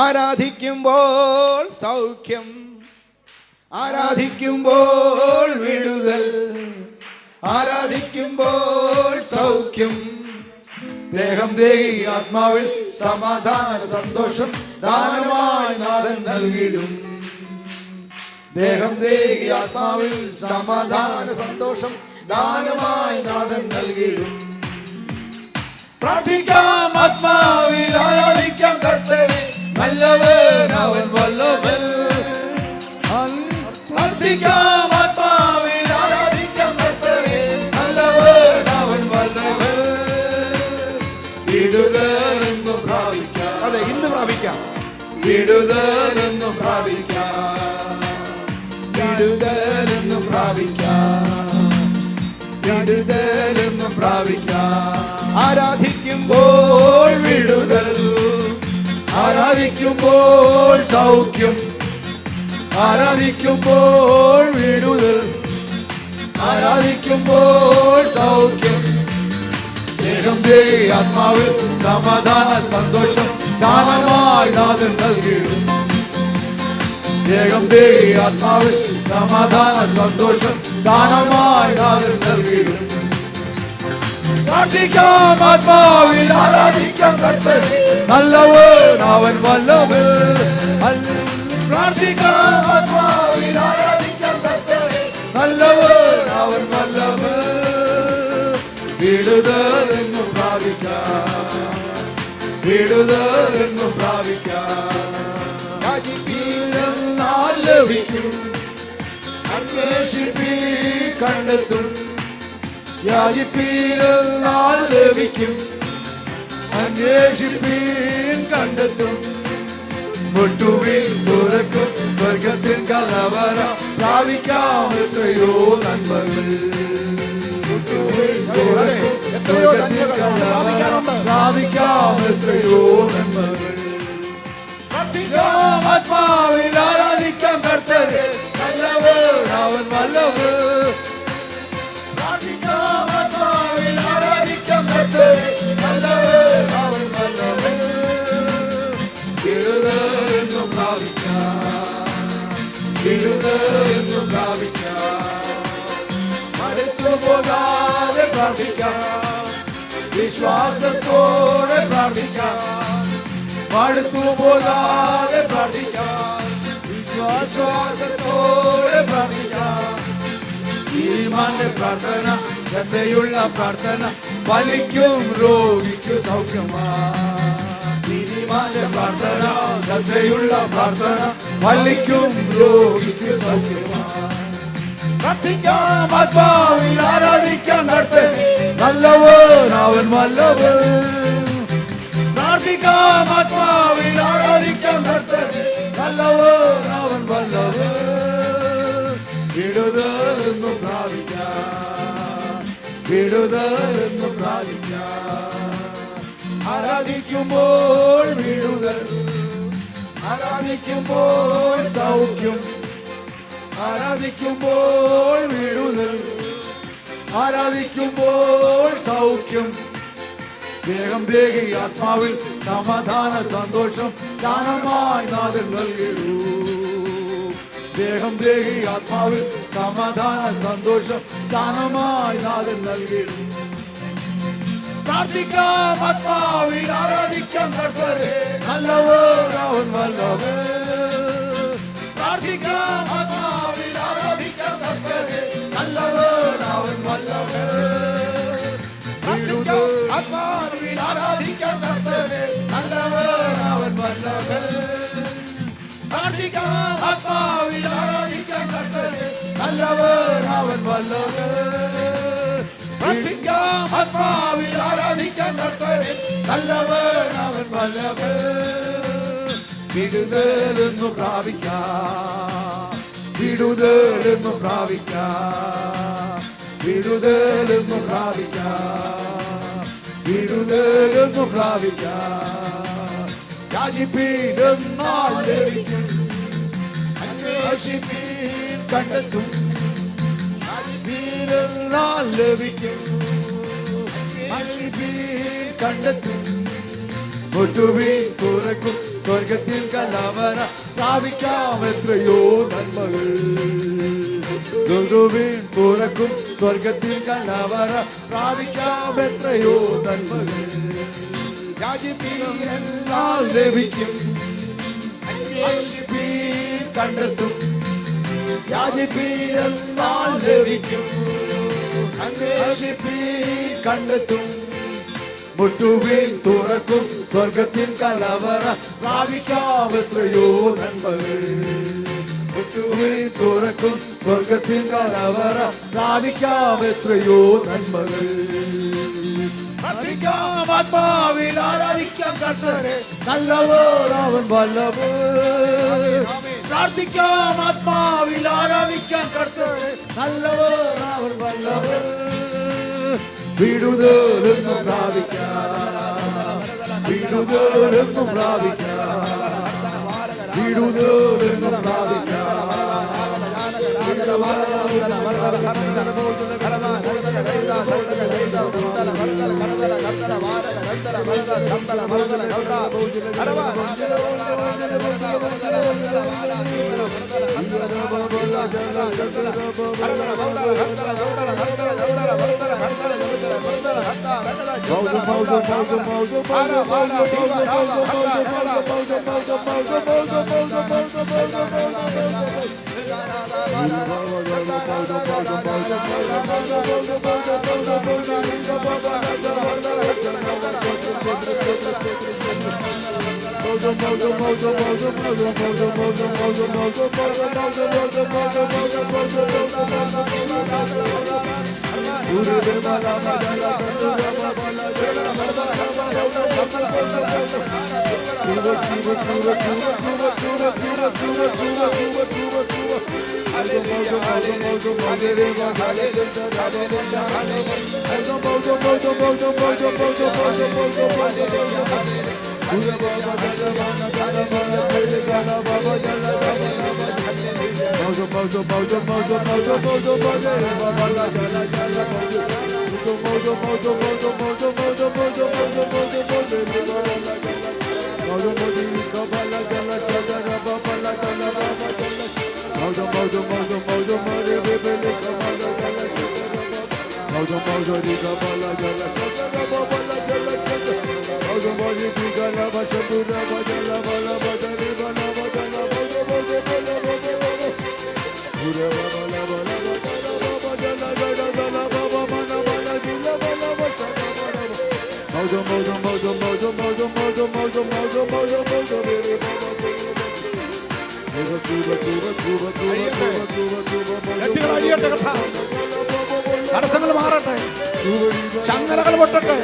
ആരാധിക്കുമ്പോൾ സൗഖ്യം, ആരാധിക്കുമ്പോൾ വിടുതൽ, ആരാധിക്കുമ്പോൾ സൗഖ്യം. ദേഹം ദേഹി ആത്മാവിൽ സമാധാന സന്തോഷം ദാനമായി നാഥൻ നൽകിടും. ദേഹം ദേഹി ആത്മാവിൽ സമാധാന സന്തോഷം ദാനമായി നാഥൻ നൽകിടും. പ്രാർത്ഥിക്കാം ആത്മാവിൽ, ആരാധിക്കാം കർത്താവേ, നല്ലവൻ അവൻ വല്ലവൻ. പ്രാർത്ഥിക്കാം ആത്മാവിൽ, ആരാധിക്കാം കർത്താവേ, നല്ലവൻ അവൻ വല്ലവൻ. വിടുതലെന്നും പ്രാപിക്കാം, അതെ ഇന്ന് പ്രാപിക്കാം. വിടുതലെന്നും പ്രാപിക്കാം, വിടുതലെന്നും പ്രാപിക്കാം, വിടുതലെന്നും പ്രാപിക്കാം. ആരാധിക്കുമ്പോൾ വിടുതൽ, ആരാധിക്കുമ്പോൾ സൗഖ്യം, ആരാധിക്കുമ്പോൾ വിടുതൽ, ആരാധിക്കുമ്പോൾ സൗഖ്യം. ദേഹം ദേഹി ആത്മാവിൽ സമാധാന സന്തോഷം ദാനമായി നാഥൻ നൽകിടും. ദേഹം ദേഹി ആത്മാവിൽ സമാധാന സന്തോഷം ദാനമായി നാഥൻ നൽകിടും. പ്രാർത്ഥിക്കാം ആത്മാവിൽ, ആരാധിക്കാം കർത്താവേ, നല്ലവൻ അവൻ വല്ലവൻ. പ്രാർത്ഥിക്കാം ആത്മാവിൽ, ആരാധിക്കാം കർത്താവേ, നല്ലവൻ അവൻ വല്ലവൻ. വിടുതലെന്നും പ്രാപിക്കാം, വിടുതലെന്നും പ്രാപിക്കാം. യാചിപ്പീരെന്നാൽ ലഭിക്കും, അന്വേഷിപ്പീൻ കണ്ടെത്തും. യാചിപ്പീരെന്നാൽ ലഭിക്കും, അന്വേഷിപ്പീൻ കണ്ടെത്തും. മുട്ടുവിൽ തുറക്കും സ്വർഗത്തിൽ കലവറ, പ്രാപിക്കാം എത്രയോ നന്മകൾ. എത്രയോ പ്രാപിക്കാം എത്രയോ നന്മകൾ. ആത്മാവിൽ ആരാധിക്കാം കർത്താവേ, നല്ലവൻ അവൻ വല്ലവൻ. പ്രാർത്ഥിക്കാം ആത്മാവിൽ, ആരാധിക്കാം കർത്താവേ, നല്ലവൻ അവൻ വല്ലവൻ. വിടുതലെന്നും പ്രാപിക്കാം, വിടുതലെന്നും പ്രാപിക്കാം. മടുത്തു പോകാതെ പ്രാർത്ഥിക്കാം, വിശ്വാസത്തോടെ പ്രാർത്ഥിക്കാം. മടുത്തു പോകാതെ പ്രാർത്ഥിക്കാം, വിശ്വാസത്തോടെ പ്രാർത്ഥിക്കാം. ഈമാന്റെ പ്രാർത്ഥന, ശ്രദ്ധയുള്ള പ്രാർത്ഥന, ഫലിക്കും രോഗിക്കു സൗഖ്യമാണ്. ഈമാന്റെ പ്രാർത്ഥന, ശ്രദ്ധയുള്ള പ്രാർത്ഥന, ഫലിക്കും രോഗിക്കു സൗഖ്യമാണ്. പ്രാർത്ഥിക്കാം ആത്മാവിൽ, ആരാധിക്കാം കർത്താവേ, നല്ലവൻ അവൻ വല്ലവൻ. പ്രാർത്ഥിക്കാം ആത്മാവിൽ, ആരാധിക്കാം കർത്താവേ, നല്ലവൻ അവൻ വല്ലവൻ. വിടുതലെന്നും പ്രാപിക്കാം, വിടുതലെന്നും പ്രാപിക്കാം. ആരാധിക്കുമ്പോൾ വിടുതൽ, ആരാധിക്കുമ്പോൾ സൗഖ്യം, ആരാധിക്കുമ്പോൾ വിടുതൽ, ആരാധിക്കുമ്പോൾ സൗഖ്യം. ദേഹം ദേഹി ആത്മാവിൽ സമാധാന സന്തോഷം ദാനമായി നാഥൻ നൽകിടൂ. ദേഹം ദേഹി ആത്മാവിൽ സമാധാന സന്തോഷം ദാനമായി നാഥൻ നൽകിടൂ. പ്രാർത്ഥിക്കാം ആത്മാവിൽ, ആരാധിക്കാം കർത്താവേ, നല്ലവൻ അവൻ വല്ലവൻ. പ്രാർത്ഥിക്കാം ആത്മാവിൽ, ആരാധിക്കാം കർത്താവേ, നല്ലവൻ അവൻ പ്രാർത്ഥിക്കാം ആത്മാവിൽ ആരാധിക്കാം കർത്താവേ നല്ലവൻ അവൻ വല്ലവൻ പ്രാർത്ഥിക്കാം ആത്മാവിൽ ആരാധിക്കാം കർത്താവേ നല്ലവൻ അവൻ വല്ലവൻ വിടുതലെന്നു പ്രാപിക്കാം വിടുതലെന്നു പ്രാപിക്കാം വിടുതലെന്നു പ്രാപിക്കാം വിടുതലെന്നു പ്രാപിക്കാം യാചിപ്പീനെന്നാൽ ലഭിക്കും അന്വേഷിപ്പീൻ കണ്ടെത്തും യാചിപ്പീനെന്നാൽ ലഭിക്കും അന്വേഷിപ്പീൻ കണ്ടെത്തും മുട്ടുവീൻ തുറക്കും സ്വർഗത്തിൽ കലവറ പ്രാപിക്കാം എത്രയോ നന്മകൾ മുട്ടുവീൻ തുറക്കും സ്വർഗത്തിൽ കലവറ പ്രാപിക്കാം എത്രയോ നന്മകൾ യാചിപ്പീനെന്നാൽ ലഭിക്കും അന്വേഷിപ്പീൻ കണ്ടെത്തും യാചിപ്പീനെന്നാൽ ലഭിക്കും അന്വേഷിപ്പീൻ കണ്ടെത്തും മുട്ടുവീൻ തുറക്കും സ്വർഗത്തിൻ കലവറ പ്രാപിക്കാം എത്രയോ നന്മകൾ മുട്ടുവീൻ തുറക്കും സ്വർഗത്തിൻ കലവറ പ്രാപിക്കാം എത്രയോ നന്മകൾ പ്രാർത്ഥിക്കാം ആത്മാവിൽ ആരാധിക്കാം കർത്താവേ നല്ലവൻ അവൻ വല്ലവൻ പ്രാർത്ഥിക്കാം ആത്മാവിൽ ആരാധിക്കാം കർത്താവേ നല്ലവൻ അവൻ വല്ലവൻ വിടുതലെന്നു പ്രാപിക്കാം വിടുതലെന്നു പ്രാപിക്കാം വിടുതലെന്നു പ്രാപിക്കാം തടസ്സങ്ങൾ മാറട്ടെ, ശങ്കരകൾ പൊട്ടട്ടെ.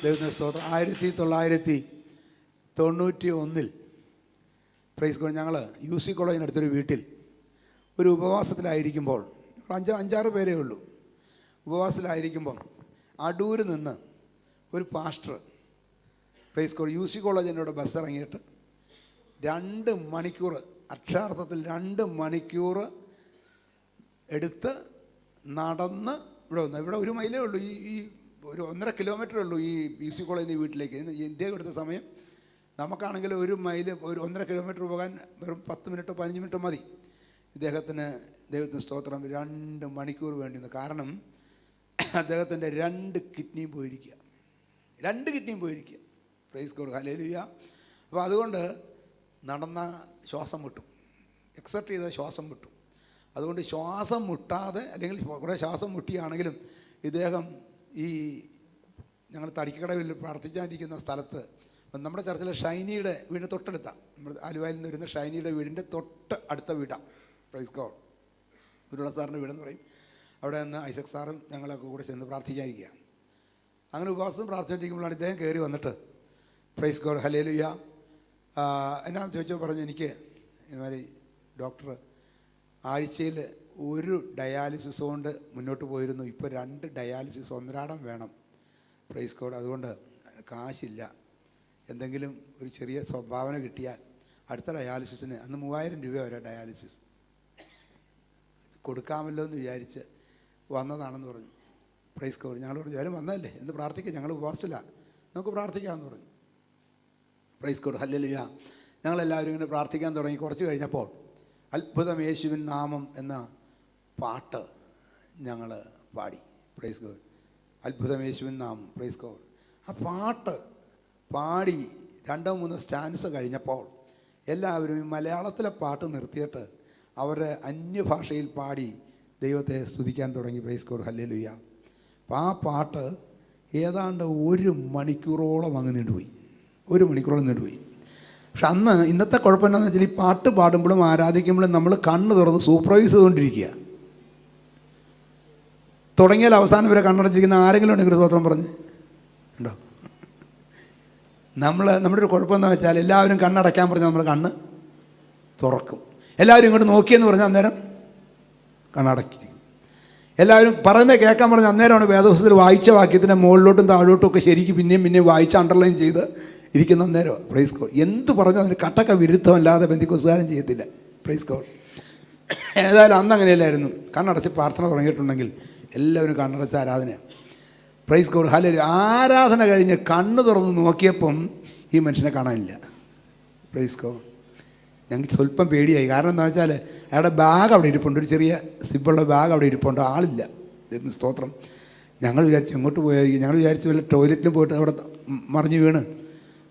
ദൈവത്തിന് സ്തോത്രം. 1991 പ്രൈസ് ഗോഡ് ഞങ്ങൾ UC കോളേജിനടുത്തൊരു വീട്ടിൽ ഒരു ഉപവാസത്തിലായിരിക്കുമ്പോൾ, 5-6 പേരേ ഉള്ളൂ. ഉപവാസത്തിലായിരിക്കുമ്പോൾ അടൂര് നിന്ന് ഒരു പാസ്റ്റർ പ്രൈസ് ഗോഡ് UC കോളേജിനോട് ബസ് ഇറങ്ങിയിട്ട് 2 മണിക്കൂർ, അക്ഷരാർത്ഥത്തിൽ 2 മണിക്കൂർ എടുത്ത് നടന്ന് ഇവിടെ 1 മൈലേ ഉള്ളൂ, ഈ ഒരു 1.5 കിലോമീറ്ററേ ഉള്ളൂ ഈ UC കോളേജിൽ നിന്ന് വീട്ടിലേക്ക്. ഇന്ത്യ എടുത്ത സമയം നമുക്കാണെങ്കിൽ 1 മൈൽ, ഒരു 1.5 കിലോമീറ്റർ പോകാൻ വെറും 10 മിനിറ്റോ 15 മിനിറ്റോ മതി. ദൈവത്തിന് സ്തോത്രം 2 മണിക്കൂർ വേണ്ടിയിരുന്നു. കാരണം അദ്ദേഹത്തിൻ്റെ 2 കിഡ്നിയും പോയിരിക്കുക, 2 കിഡ്നിയും പോയിരിക്കുക. Price God, hallelujah. അപ്പോൾ അതുകൊണ്ട് നടന്ന ശ്വാസം മുട്ടും, എക്സെപ്റ്റ് ചെയ്ത ശ്വാസം മുട്ടും. അതുകൊണ്ട് ശ്വാസം മുട്ടാതെ, അല്ലെങ്കിൽ കുറേ ശ്വാസം മുട്ടിയാണെങ്കിലും ഇദ്ദേഹം ഈ ഞങ്ങൾ തടിക്കടവിൽ പ്രാർത്ഥിച്ചാണ്ടിരിക്കുന്ന സ്ഥലത്ത്, നമ്മുടെ ചർച്ചിലെ ഷൈനിയുടെ വീടിൻ്റെ തൊട്ടടുത്താണ്, നമ്മൾ ആലുവയിൽ നിന്ന് വരുന്ന ഷൈനിയുടെ വീടിൻ്റെ തൊട്ട് അടുത്ത വീടാണ്. Praise God. ഉരുള സാറിൻ്റെ വീടെന്ന് പറയും. അവിടെ നിന്ന് ഐസക് സാറും ഞങ്ങളൊക്കെ കൂടെ ചെന്ന് പ്രാർത്ഥിക്കാതിരിക്കുക. അങ്ങനെ ഉപവാസം പ്രാർത്ഥിച്ചുകൊണ്ടിരിക്കുമ്പോഴാണ് ഇദ്ദേഹം കയറി വന്നിട്ട് പ്രൈസ് ഗോഡ്, ഹല്ലേലൂയ, എന്നാന്ന് ചോദിച്ചപ്പോൾ പറഞ്ഞു, എനിക്ക് ഇതുമാതിരി ഡോക്ടർ ആഴ്ചയിൽ 1 ഡയാലിസിസ് കൊണ്ട് മുന്നോട്ട് പോയിരുന്നു, ഇപ്പോൾ 2 ഡയാലിസിസ് 1.5 വേണം. Praise God. അതുകൊണ്ട് കാശില്ല, എന്തെങ്കിലും ഒരു ചെറിയ സംഭാവന കിട്ടിയാൽ അടുത്ത ഡയാലിസിസിന്, അന്ന് 3000 രൂപ വരെ ഡയാലിസിസ് കൊടുക്കാമല്ലോ എന്ന് വിചാരിച്ച് വന്നതാണെന്ന് പറഞ്ഞു. Praise God. ഞങ്ങൾ പറഞ്ഞു, ഞാനും വന്നതല്ലേ എന്ന് പ്രാർത്ഥിക്കാം, ഞങ്ങൾ ഉപവാസത്തില്ല, നമുക്ക് പ്രാർത്ഥിക്കാമെന്ന് പറഞ്ഞു. Praise God, hallelujah. ഞങ്ങളെല്ലാവരും ഇങ്ങനെ പ്രാർത്ഥിക്കാൻ തുടങ്ങി. കുറച്ച് കഴിഞ്ഞപ്പോൾ അത്ഭുതം യേശുവിൻ നാമം എന്ന പാട്ട് ഞങ്ങൾ പാടി. Praise God. അത്ഭുതം യേശുവിൻ നാമം. Praise God. ആ പാട്ട് പാടി 2-3 സ്റ്റാൻസ് കഴിഞ്ഞപ്പോൾ എല്ലാവരും ഈ മലയാളത്തിലെ പാട്ട് നിർത്തിയിട്ട് അവരുടെ അന്യഭാഷയിൽ പാടി ദൈവത്തെ സ്തുതിക്കാൻ തുടങ്ങി. Price God, hallelujah. അപ്പോൾ ആ പാട്ട് ഏതാണ്ട് 1 മണിക്കൂറോളം അങ്ങ് നീണ്ടുപോയി, 1 മണിക്കൂറോളം നീണ്ടുപോയി. പക്ഷെ അന്ന് ഇന്നത്തെ കുഴപ്പം എന്താണെന്ന് വെച്ചാൽ, ഈ പാട്ട് പാടുമ്പോഴും ആരാധിക്കുമ്പോഴും നമ്മൾ കണ്ണ് തുറന്ന് സൂപ്പർവൈസ് ചെയ്തുകൊണ്ടിരിക്കുക. തുടങ്ങിയാൽ അവസാനം വരെ കണ്ണടച്ചിരിക്കുന്ന ആരെങ്കിലും ഉണ്ടെങ്കിൽ സ്തോത്രം പറഞ്ഞ് ഉണ്ടോ? നമ്മുടെ ഒരു കുഴപ്പം എന്താണെന്ന് വെച്ചാൽ, എല്ലാവരും കണ്ണടയ്ക്കാൻ പറഞ്ഞാൽ നമ്മൾ കണ്ണ് തുറക്കും. എല്ലാവരും ഇങ്ങോട്ട് നോക്കിയെന്ന് പറഞ്ഞാൽ അന്നേരം കണ്ണടക്കി. എല്ലാവരും പറയുന്നത് കേൾക്കാൻ പറഞ്ഞാൽ അന്നേരമാണ് വേദപുസ്തകത്തിൽ വായിച്ച വാക്യത്തിൻ്റെ മുകളിലോട്ടും താഴോട്ടും ഒക്കെ ശരിക്കും പിന്നെയും വായിച്ച് അണ്ടർലൈൻ ചെയ്ത് ഇരിക്കുന്ന അന്നേരം. Praise God. എന്ത് പറഞ്ഞാൽ അതിന് കട്ടക്ക വിരുദ്ധമല്ലാതെ പെന്തിക്കോസ്തുകാരൻ ചെയ്യത്തില്ല. Praise God. ഏതായാലും അന്ന് അങ്ങനെയല്ലായിരുന്നു. കണ്ണടച്ച് പ്രാർത്ഥന തുടങ്ങിയിട്ടുണ്ടെങ്കിൽ എല്ലാവരും കണ്ണടച്ച ആരാധനയാണ്. പ്രൈസ് ഗോഡ്, ഹല്ലേലൂയ. ആരാധന കഴിഞ്ഞ് കണ്ണ് തുറന്ന് നോക്കിയപ്പം ഈ മനുഷ്യനെ കാണാനില്ല. Praise God. ഞങ്ങൾക്ക് സ്വല്പം പേടിയായി. കാരണം എന്താ വെച്ചാൽ അയാളുടെ ബാഗ് അവിടെ ഇരിപ്പുണ്ട്, ഒരു ചെറിയ സിബുള്ള ബാഗ് അവിടെ ഇരിപ്പുണ്ട്, ആളില്ല. സ്തോത്രം. ഞങ്ങൾ വിചാരിച്ചു എങ്ങോട്ട് പോയായിരിക്കും. ഞങ്ങൾ വിചാരിച്ചു വല്ല ടോയ്ലറ്റിൽ പോയിട്ട് അവിടെ മറിഞ്ഞ് വീണ്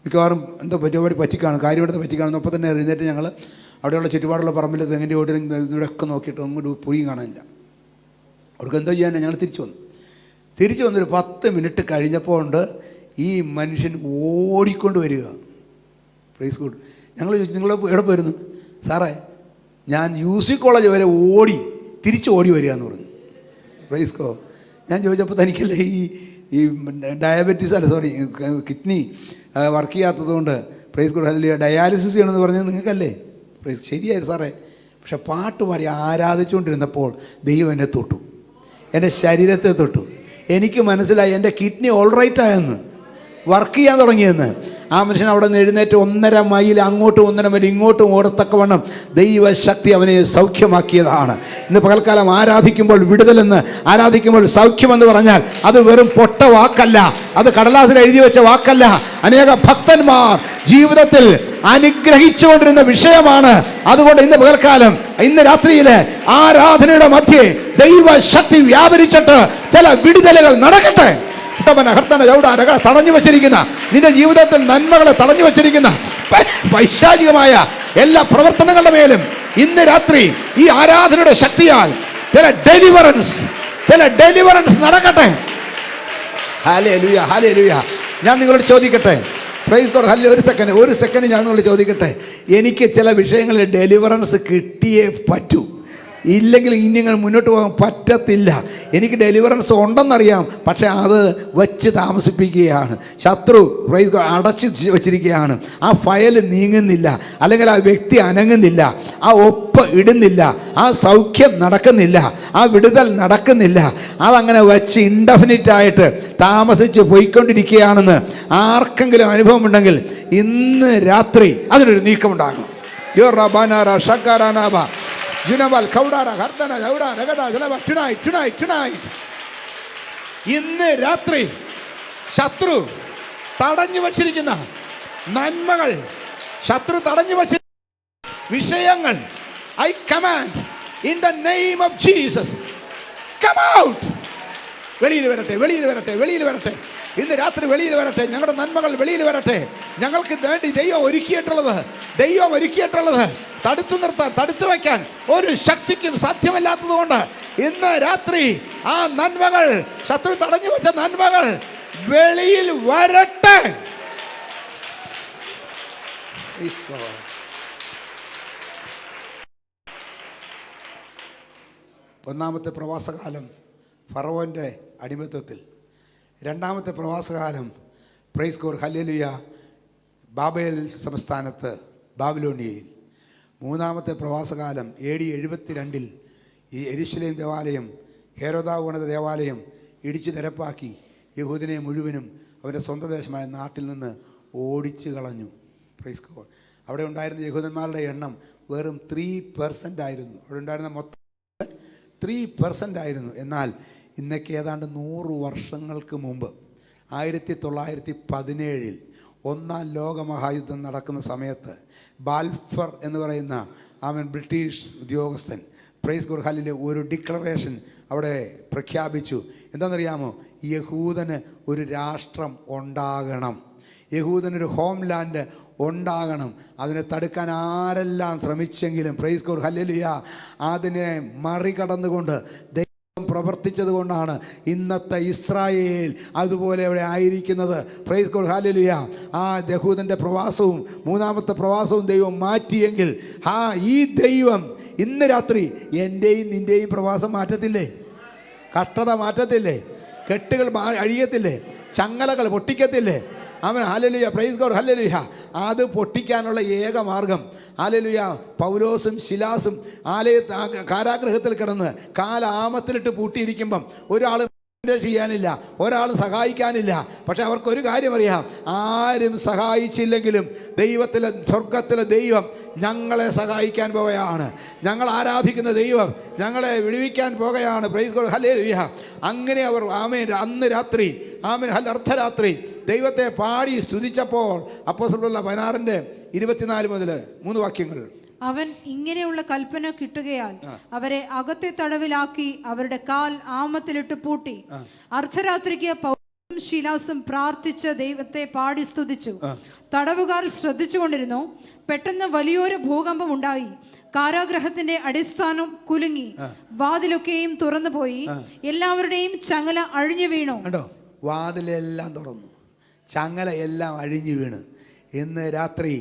മിക്കവാറും എന്തോ പറ്റിക്കാണും, കാര്യമെടുത്ത് പറ്റിക്കാണും. അപ്പം തന്നെ എഴുന്നേറ്റ് ഞങ്ങൾ അവിടെയുള്ള ചുറ്റുപാടുള്ള പറമ്പിൽ തെങ്ങിൻ്റെ ഓട്ടിലും ഇവിടെയൊക്കെ നോക്കിയിട്ട് അങ്ങോട്ട് പൊടിയും കാണാനില്ല. അവർക്ക് എന്തോ ചെയ്യാൻ ഞങ്ങൾ തിരിച്ചു വന്നൊരു 10 മിനിറ്റ് കഴിഞ്ഞപ്പോൾ ഉണ്ട് ഈ മനുഷ്യൻ ഓടിക്കൊണ്ട് വരിക. Praise God. ഞങ്ങൾ ചോദിച്ചു, നിങ്ങൾ എവിടെ പോയിരുന്നു? സാറേ, ഞാൻ UC കോളേജ് വരെ തിരിച്ച് ഓടി വരിക എന്ന് പറഞ്ഞു. Praise God. ഞാൻ ചോദിച്ചപ്പോൾ തനിക്കല്ലേ ഈ ഈ ഡയബറ്റീസ് അല്ല സോറി കിഡ്നി വർക്ക് ചെയ്യാത്തതുകൊണ്ട് പ്രൈസ് ഗോഡ് ഹല്ലേലൂയ ഡയാലിസിസ് ചെയ്യണമെന്ന് പറഞ്ഞത് നിങ്ങൾക്കല്ലേ? പ്രൈസ് ശരിയായിരുന്നു സാറേ. പക്ഷെ പാട്ട് പാടി ആരാധിച്ചുകൊണ്ടിരുന്നപ്പോൾ ദൈവം എന്നെ തൊട്ടു, എൻ്റെ ശരീരത്തെ തൊട്ടു. എനിക്ക് മനസ്സിലായി എൻ്റെ കിഡ്നി ഓൾറൈറ്റ് ആയെന്ന്, വർക്ക് ചെയ്യാൻ തുടങ്ങിയെന്ന്. ആ മനുഷ്യൻ അവിടെ നിന്ന് എഴുന്നേറ്റ് 1.5 മൈൽ അങ്ങോട്ടും 1.5 മൈൽ ഇങ്ങോട്ടും ഓടത്തക്കവണ്ണം ദൈവശക്തി അവനെ സൗഖ്യമാക്കിയതാണ്. ഇന്ന് പകൽക്കാലം ആരാധിക്കുമ്പോൾ വിടുതലെന്ന്, ആരാധിക്കുമ്പോൾ സൗഖ്യമെന്ന് പറഞ്ഞാൽ അത് വെറും പൊട്ട വാക്കല്ല, അത് കടലാസിൽ എഴുതി വെച്ച വാക്കല്ല. അനേക ഭക്തന്മാർ ജീവിതത്തിൽ അനുഗ്രഹിച്ചുകൊണ്ടിരുന്ന വിഷയമാണ്. അതുകൊണ്ട് ഇന്ന് പകൽക്കാലം, ഇന്ന് രാത്രിയിൽ ആരാധനയുടെ മധ്യേ ദൈവശക്തി വ്യാപരിച്ചിട്ട് ചില വിടുതലുകൾ നടക്കട്ടെ. തടഞ്ഞു വച്ചിരിക്കുന്ന നിന്റെ ജീവിതത്തിൽ നന്മകളെ തടഞ്ഞു വച്ചിരിക്കുന്ന പൈശാചികമായ എല്ലാ പ്രവർത്തനങ്ങളുടെ മേലും ഇന്ന് രാത്രി ഈ ആരാധനയുടെ ശക്തിയാൽ ചില ഡെലിവറൻസ് നടക്കട്ടെ. Hallelujah, hallelujah. ഞാൻ നിങ്ങളോട് ചോദിക്കട്ടെ, പ്രൈസ് ഗോഡ് ഹല്ലേലൂയ. ഒരു സെക്കൻഡ് ഞാൻ നിങ്ങളോട് ചോദിക്കട്ടെ, എനിക്ക് ചില വിഷയങ്ങളിൽ ഡെലിവറൻസ് കിട്ടിയേ പറ്റൂ, ഇല്ലെങ്കിൽ ഇനി ഇങ്ങനെ മുന്നോട്ട് പോകാൻ പറ്റത്തില്ല. എനിക്ക് ഡെലിവറൻസ് ഉണ്ടെന്നറിയാം, പക്ഷേ അത് വച്ച് താമസിപ്പിക്കുകയാണ് ശത്രു. അടച്ച് വച്ചിരിക്കുകയാണ്. ആ ഫയൽ നീങ്ങുന്നില്ല, അല്ലെങ്കിൽ ആ വ്യക്തി അനങ്ങുന്നില്ല, ആ ഒപ്പ് ഇടുന്നില്ല, ആ സൗഖ്യം നടക്കുന്നില്ല, ആ വിടുതൽ നടക്കുന്നില്ല. അതങ്ങനെ വച്ച് ഇൻഡെഫിനിറ്റായിട്ട് താമസിച്ച് പോയിക്കൊണ്ടിരിക്കുകയാണെന്ന് ആർക്കെങ്കിലും അനുഭവമുണ്ടെങ്കിൽ ഇന്ന് രാത്രി അതിനൊരു നീക്കമുണ്ടാകണം. ഇന്ന് രാത്രി ശത്രു തടഞ്ഞു വച്ചിരിക്കുന്ന നന്മകൾ, ശത്രു തടഞ്ഞു വച്ചിരിക്കുന്ന വിഷയങ്ങൾ, I command in the name of Jesus, come out. വെളിയിൽ വരട്ടെ, വെളിയിൽ വരട്ടെ, വെളിയിൽ വരട്ടെ. ഇന്ന് രാത്രി വെളിയിൽ വരട്ടെ. ഞങ്ങളുടെ നന്മകൾ വെളിയിൽ വരട്ടെ. ഞങ്ങൾക്ക് വേണ്ടി ദൈവം ഒരുക്കിയിട്ടുള്ളത് തടുത്തു നിർത്താൻ, തടുത്തു വയ്ക്കാൻ ഒരു ശക്തിക്കും സാധ്യമല്ലാത്തത് കൊണ്ട് ഇന്ന് രാത്രി ആ നന്മകൾ, ശത്രു തടഞ്ഞു വെച്ച നന്മകൾ വെളിയിൽ വരട്ടെ. ഒന്നാമത്തെ പ്രവാസകാലം ഫറവോൻ്റെ അടിമത്വത്തിൽ, രണ്ടാമത്തെ പ്രവാസകാലം പ്രൈസ് ഗോഡ് ഹല്ലേലൂയ ബാബേൽ സംസ്ഥാനത്ത് ബാബിലോണിയയിൽ, മൂന്നാമത്തെ പ്രവാസകാലം AD 72 ഈ യെരൂശലേം ദേവാലയം, ഹെരോദാവ് പണിത ദേവാലയം ഇടിച്ചു നിരപ്പാക്കി യഹൂദനെ മുഴുവനും അവരുടെ സ്വന്തം ദേശമായ നാട്ടിൽ നിന്ന് ഓടിച്ചു കളഞ്ഞു. Praise God. അവിടെ ഉണ്ടായിരുന്ന യഹൂദന്മാരുടെ എണ്ണം വെറും 3% ആയിരുന്നു. അവിടെ ഉണ്ടായിരുന്ന മൊത്തം 3% ആയിരുന്നു. എന്നാൽ ഇന്നൊക്കെ ഏതാണ്ട് 100 വർഷങ്ങൾക്ക് മുമ്പ് 1917 ഒന്നാം ലോകമഹായുദ്ധം നടക്കുന്ന സമയത്ത് ബാൽഫർ എന്ന് പറയുന്ന ബ്രിട്ടീഷ് ഉദ്യോഗസ്ഥൻ പ്രൈസ് ഗോഡ് ഹല്ലേലൂയ ഒരു ഡിക്ലറേഷൻ അവിടെ പ്രഖ്യാപിച്ചു. എന്താണെന്നറിയാമോ? യഹൂദന് ഒരു രാഷ്ട്രം ഉണ്ടാകണം, യഹൂദനൊരു ഹോം ലാൻഡ് ഉണ്ടാകണം. അതിനെ തടുക്കാൻ ആരെല്ലാം ശ്രമിച്ചെങ്കിലും പ്രൈസ് ഗോഡ് ഹല്ലേലൂയ അതിനെ മറികടന്നുകൊണ്ട് പ്രവർത്തിച്ചത് കൊണ്ടാണ് ഇന്നത്തെ ഇസ്രായേൽ അതുപോലെ അവിടെ ആയിരിക്കുന്നത്. പ്രൈസ് ഗോഡ് ഹല്ലേലൂയ. ആ യഹൂദൻ്റെ പ്രവാസവും മൂന്നാമത്തെ പ്രവാസവും ദൈവം മാറ്റിയെങ്കിൽ ഈ ദൈവം ഇന്ന് രാത്രി എൻ്റെയും നിൻ്റെയും പ്രവാസം മാറ്റത്തില്ലേ? കഷ്ടത മാറ്റത്തില്ലേ? കെട്ടുകൾ അഴിയത്തില്ലേ? ചങ്ങലകൾ പൊട്ടിക്കത്തില്ലേ? അവൻ ഹല്ലേലൂയ പ്രൈസ് ഗോഡ് ഹല്ലേലൂയ. അത് പൊട്ടിക്കാനുള്ള ഏക മാർഗം ഹല്ലേലൂയ പൗലോസും ശിലാസും കാരാഗൃഹത്തിൽ കിടന്ന് ആമത്തിലിട്ട് പൂട്ടിയിരിക്കുമ്പം ഒരാൾ ചെയ്യാനില്ല, ഒരാൾ സഹായിക്കാനില്ല. പക്ഷെ അവർക്കൊരു കാര്യം അറിയാം, ആരും സഹായിച്ചില്ലെങ്കിലും ദൈവത്തിലെ സ്വർഗത്തിലെ ദൈവം ഞങ്ങളെ സഹായിക്കാൻ പോകുകയാണ്. ഞങ്ങൾ ആരാധിക്കുന്ന ദൈവം ഞങ്ങളെ വിടുവിക്കാൻ പോകുകയാണ്. Price God hallelujah. അങ്ങനെ അവർ അന്ന് രാത്രി അർദ്ധരാത്രി ദൈവത്തെ പാടി സ്തുതിച്ചപ്പോൾ അപ്പോസ്തലർ 16:24 മുതൽ 3 വാക്യങ്ങൾ. അവൻ ഇങ്ങനെയുള്ള കൽപ്പന കിട്ടുകയാൽ അവരെ അകത്തെ തടവിലാക്കി അവരുടെ കാൽ ആമത്തിലിട്ട് പൂട്ടി. അർദ്ധരാത്രിക്ക് പൗലോസും ശീലാസും പ്രാർത്ഥിച്ച് ദൈവത്തെ പാടി സ്തുതിച്ചു. തടവുകാർ ശ്രദ്ധിച്ചുകൊണ്ടിരുന്നു. പെട്ടെന്ന് വലിയൊരു ഭൂകമ്പം ഉണ്ടായി. കാരാഗ്രഹത്തിന്റെ അടിസ്ഥാനം കുലുങ്ങി, വാതിലൊക്കെയും തുറന്നു പോയി, എല്ലാവരുടെയും ചങ്ങല അഴിഞ്ഞു വീണു. വാതിലെല്ലാം തുറന്നു, ചങ്ങല എല്ലാം അഴിഞ്ഞു വീണ്. ഇന്ന് രാത്രി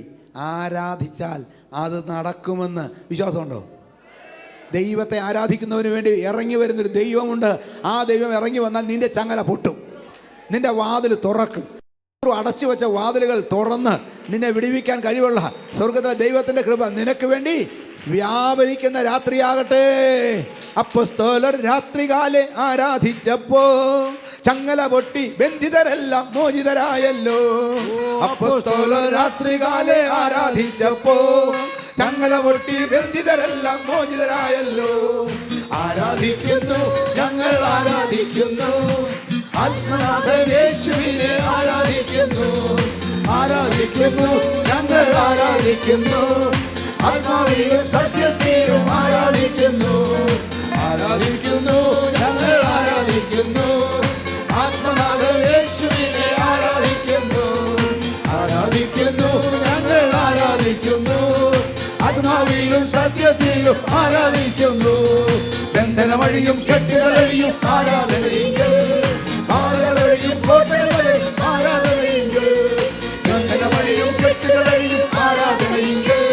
ആരാധിച്ചാൽ അത് നടക്കുമെന്ന് വിശ്വാസമുണ്ടോ? ദൈവത്തെ ആരാധിക്കുന്നവന് വേണ്ടി ഇറങ്ങി വരുന്നൊരു ദൈവമുണ്ട്. ആ ദൈവം ഇറങ്ങി വന്നാൽ നിന്റെ ചങ്ങല പൊട്ടും. നിന്റെ വാതിൽ തുറക്കും. അടച്ചു വെച്ച വാതിലുകൾ തുറന്ന് നിന്നെ വിടുവിക്കാൻ കഴിവുള്ള സ്വർഗത്തിലെ ദൈവത്തിന്റെ കൃപ നിനക്ക് വേണ്ടി വ്യാപരിക്കുന്ന രാത്രിയാകട്ടെ. അപ്പോസ്തലർ രാത്രികാലെ ആരാധിച്ചപ്പോ ചങ്ങല പൊട്ടി ബന്ധിതരെല്ലാം മോചിതരായല്ലോ. അപ്പോസ്തലർ രാത്രികാലെ ആരാധിച്ചപ്പോ ചങ്ങല പൊട്ടി ബന്ധിതരെല്ലാം മോചിതരായല്ലോ. ആരാധിക്കുന്നു, ഞങ്ങൾ ആരാധിക്കുന്നു, ആത്മനാഥൻ യേശുവിനെ ആരാധിക്കുന്നു. ആരാധിക്കുന്നു, ഞങ്ങൾ ആരാധിക്കുന്നു, ആത്മാവിലും സത്യത്തിലും ആരാധിക്കുന്നു. ആരാധിക്കുന്നു, ഞങ്ങൾ ആരാധിക്കുന്നു, ആത്മനാഥൻ യേശുവിനെ ആരാധിക്കുന്നു. ആരാധിക്കുന്നു, ഞങ്ങൾ ആരാധിക്കുന്നു, ആത്മാവിലും സത്യത്തിലും ആരാധിക്കുന്നു. ബന്ധന വഴിയും കെട്ടുകളഴിയും ആരാധനയെങ്കിൽ, പാതകളഴിയും കോട്ടകളഴിയും ആരാധനയെങ്കിൽ. ബന്ധന വഴിയും കെട്ടുകളഴിയും ആരാധനയെങ്കിൽ,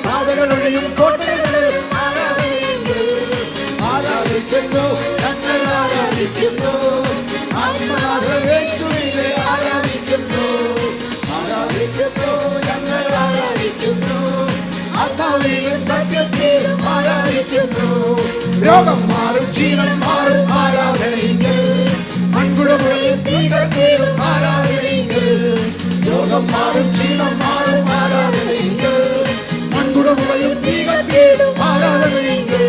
പാതകളൊഴിയും കോട്ടകളഴിയും ആരാധനയെങ്കിൽ. ആരാധിക്കുന്നു, ഞങ്ങൾ ആരാധിക്കുന്നു, ആത്മനാഥൻ യേശുവിനെ ആരാധിക്കുന്നു. ആരാധിക്കുന്നു, ഞങ്ങൾ ആരാധിക്കുന്നു, ആത്മാവിലും സത്യത്തിലും ആരാധിക്കുന്നു. രോഗം മാറും, ക്ഷീണം മാറും ആരാധനയെങ്കിൽ, മൺകുടമുടയും തീകീഴും ആരാധനയെങ്കിൽ. രോഗം മാറും, ക്ഷീണം മാറും ആരാധനയെങ്കിൽ, മൺകുടമുടയും തീകീഴും ആരാധനയെങ്കിൽ.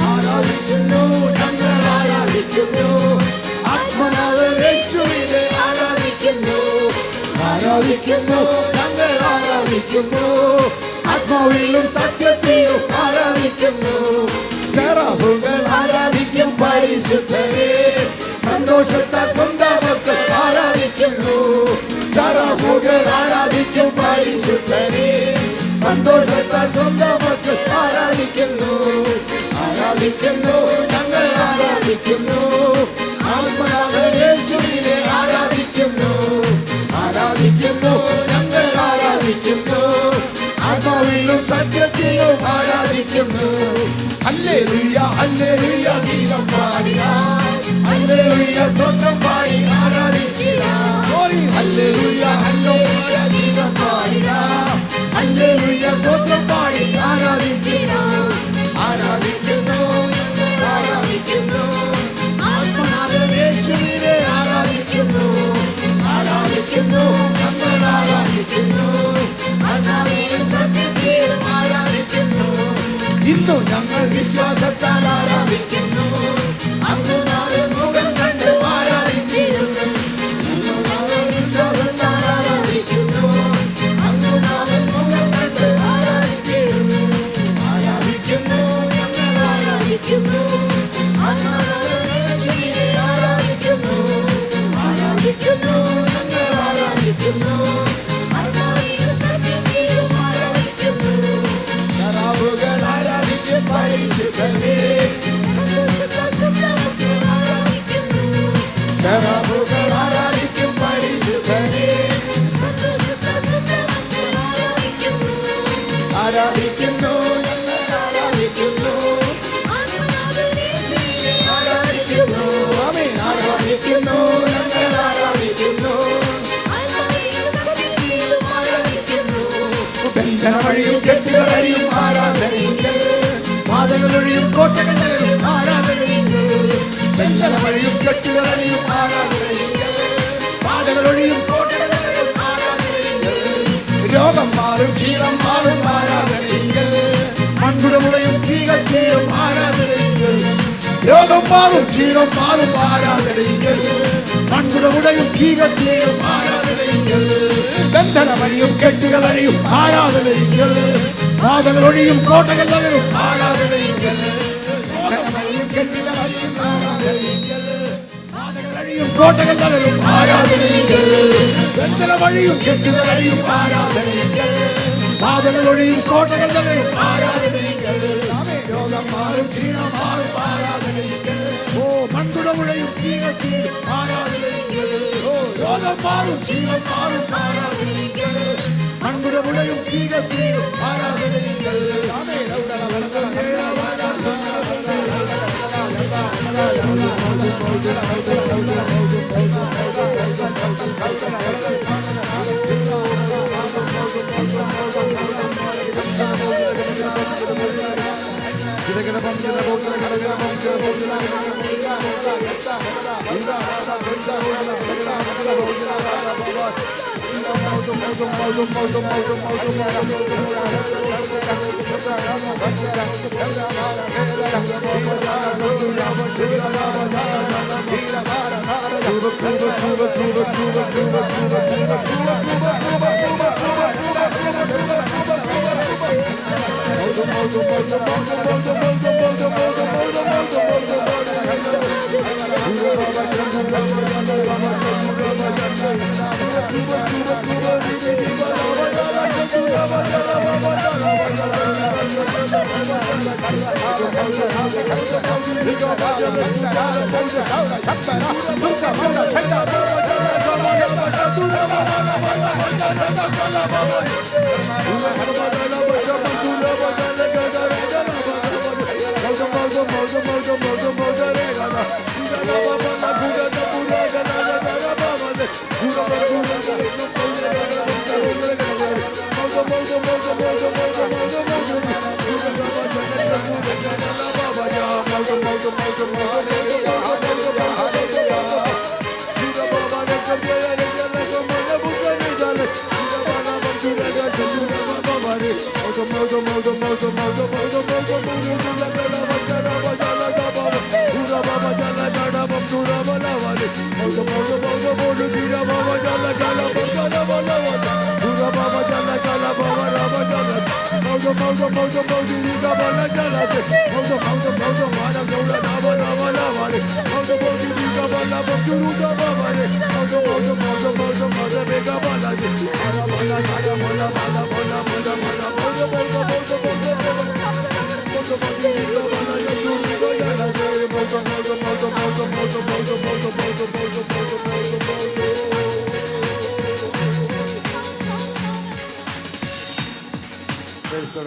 ആരാധിക്കുന്നു, ഞങ്ങൾ ആരാധിക്കുന്നു, ആത്മനാഥൻ യേശുവിനെ ആരാധിക്കുന്നു. ആരാധിക്കുന്നു, ഞങ്ങൾ ആരാധിക്കുന്നു, ആത്മാവിലും സത്യത്തിലും ആരാധിക്കുന്നു. സെറാഫുകൾ ആരാധിക്കും പരിശുദ്ധനെ, സന്തോഷത്താൽ സ്വന്തം മക്കൾ ആരാധിക്കുന്നു. സെറാഫുകൾ ആരാധിക്കും പരിശുദ്ധനെ, സന്തോഷത്താൽ സ്വന്തം മക്കൾ ആരാധിക്കുന്നു. ആരാധിക്കുന്നു, ഞങ്ങൾ ആരാധിക്കുന്നു, ആത്മനാഥൻ യേശുവിനെ ആരാധിക്കുന്നു. ആരാധിക്കുന്നു, ഞങ്ങൾ ആരാധിക്കുന്നു, ആത്മാവിലും സത്യത്തിലും ആരാധിക്കുന്നു. ഹല്ലേലൂയ ഹല്ലേലൂയ ഗീതം പാടിടാം, ഹല്ലേലൂയ സ്തോത്രം പാടി ആരാധിച്ചിടാം. ഹല്ലേലൂയ ഹല്ലേലൂയ ഗീതം പാടിടാം, ഹല്ലേലൂയ സ്തോത്രം പാടി ആരാധിച്ചിടാം. ആരാധിക്കുന്നു, ആരാധിക്കുന്നു, ആത്മനാഥൻ യേശുവിനെ ആരാധിക്കുന്നു. ആരാധിക്കുന്നു, ഞങ്ങൾ ആരാധിക്കുന്നു, ആത്മാവിലും സത്യത്തിലും ആരാധിക്കുന്നു. ഇന്നു ഞങ്ങൾ വിശ്വാസത്താൽ ആരാധിക്കുന്നു, അന്നു നാളെ മുഖം കണ്ട് ആരാധിച്ചിരുന്നു. ഇന്നു ഞങ്ങൾ വിശ്വാസത്താൽ ആരാധിക്കുന്നു, അന്നു നാളെ മുഖം കണ്ട് ആരാധിച്ചിരുന്നു. ആരാധിക്കുന്നു, ഞങ്ങൾ ആരാധിക്കുന്നു, ആത്മാവിലും യേശുവിനെ ആരാധിക്കുന്നു. ആരാധിക്കുന്നു, ഞങ്ങൾ ആരാധിക്കുന്നു, ആത്മാവിലും സത്യത്തിലും ആരാധിക്കുന്നു. ശരാബുകൾ ആരാധിക്കും പരിശുദ്ധനെ, സന്തോഷത്താൽ സ്വന്തം മക്കൾ ആരാധിക്കുന്നു. ശരാബുകൾ ആരാധിക്കും പരിശുദ്ധനെ, സന്തോഷത്താൽ സ്വന്തം മക്കൾ ആരാധിക്കുന്നു. ആരാധിക്കുന്നു, ഞങ്ങൾ ആരാധിക്കുന്നു, ആത്മനാഥൻ യേശുവിനെ ആരാധിക്കുന്നു. ആമേൻ. ആരാധിക്കുന്നു, ഞങ്ങൾ ആരാധിക്കുന്നു, ആത്മാവിലും സത്യത്തിലും ആരാധിക്കുന്നു. ബന്ധന വഴിയും കെട്ടുകളഴിയും ആരാധനയെങ്കിൽ, പാതകളൊഴിയും കോട്ടകളൊഴിയും ആരാധനയെങ്കിൽ. ബന്ധന വഴിയും കെട്ടുകളഴിയും ആരാധനയെങ്കിൽ, പാതകളൊഴിയും കോട്ടകളൊഴിയും ആരാധനയെങ്കിൽ. രോഗം മാറും, ക്ഷീണം മാറും ആരാധനയെങ്കിൽ, മൺകുടമുടയും തീകീഴും ആരാധനയെങ്കിൽ. രോഗം മാറും, ക്ഷീണം മാറും ആരാധനയെങ്കിൽ, മൺകുടമുടയും തീകീഴും ആരാധനയെങ്കിൽ. ബന്ധന വഴിയും കെട്ടുകളഴിയും ആരാധനയെങ്കിൽ, പാതകളൊഴിയും കോട്ടകളൊഴിയും ആരാധനയെങ്കിൽ. കെട്ടുകളഴിയും ആരാധനയെങ്കിൽ, പാതകളഴിയും കോട്ടകളൊഴിയും ആരാധനയെങ്കിൽ. ബന്ധന വഴിയും കെട്ടുകളഴിയും ആരാധനയെങ്കിൽ, പാതകളൊഴിയും കോട്ടകളൊഴിയും ആരാധനയെങ്കിൽ. രോഗം മാറും, ക്ഷീണം മാറും ആരാധനയെങ്കിൽ. ഓ മൺകുടമുഴയും തീകീഴും ആരാധനയെങ്കിൽ. ഓ രോഗം മാറും, ക്ഷീണം മാറും ആരാധനയെങ്കിൽ. മൺകുടമുഴയും തീകീഴും ആരാധനയെങ്കിൽ.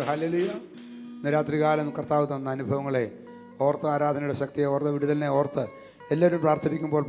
ഹല്ലേലൂയ. ഇന്ന് രാത്രികാലം കർത്താവ് തന്ന അനുഭവങ്ങളെ ഓർത്ത്, ആരാധനയുടെ ശക്തിയെ ഓർത്ത്, വിടുതലിനെ ഓർത്ത് എല്ലാവരും പ്രാർത്ഥിക്കുമ്പോൾ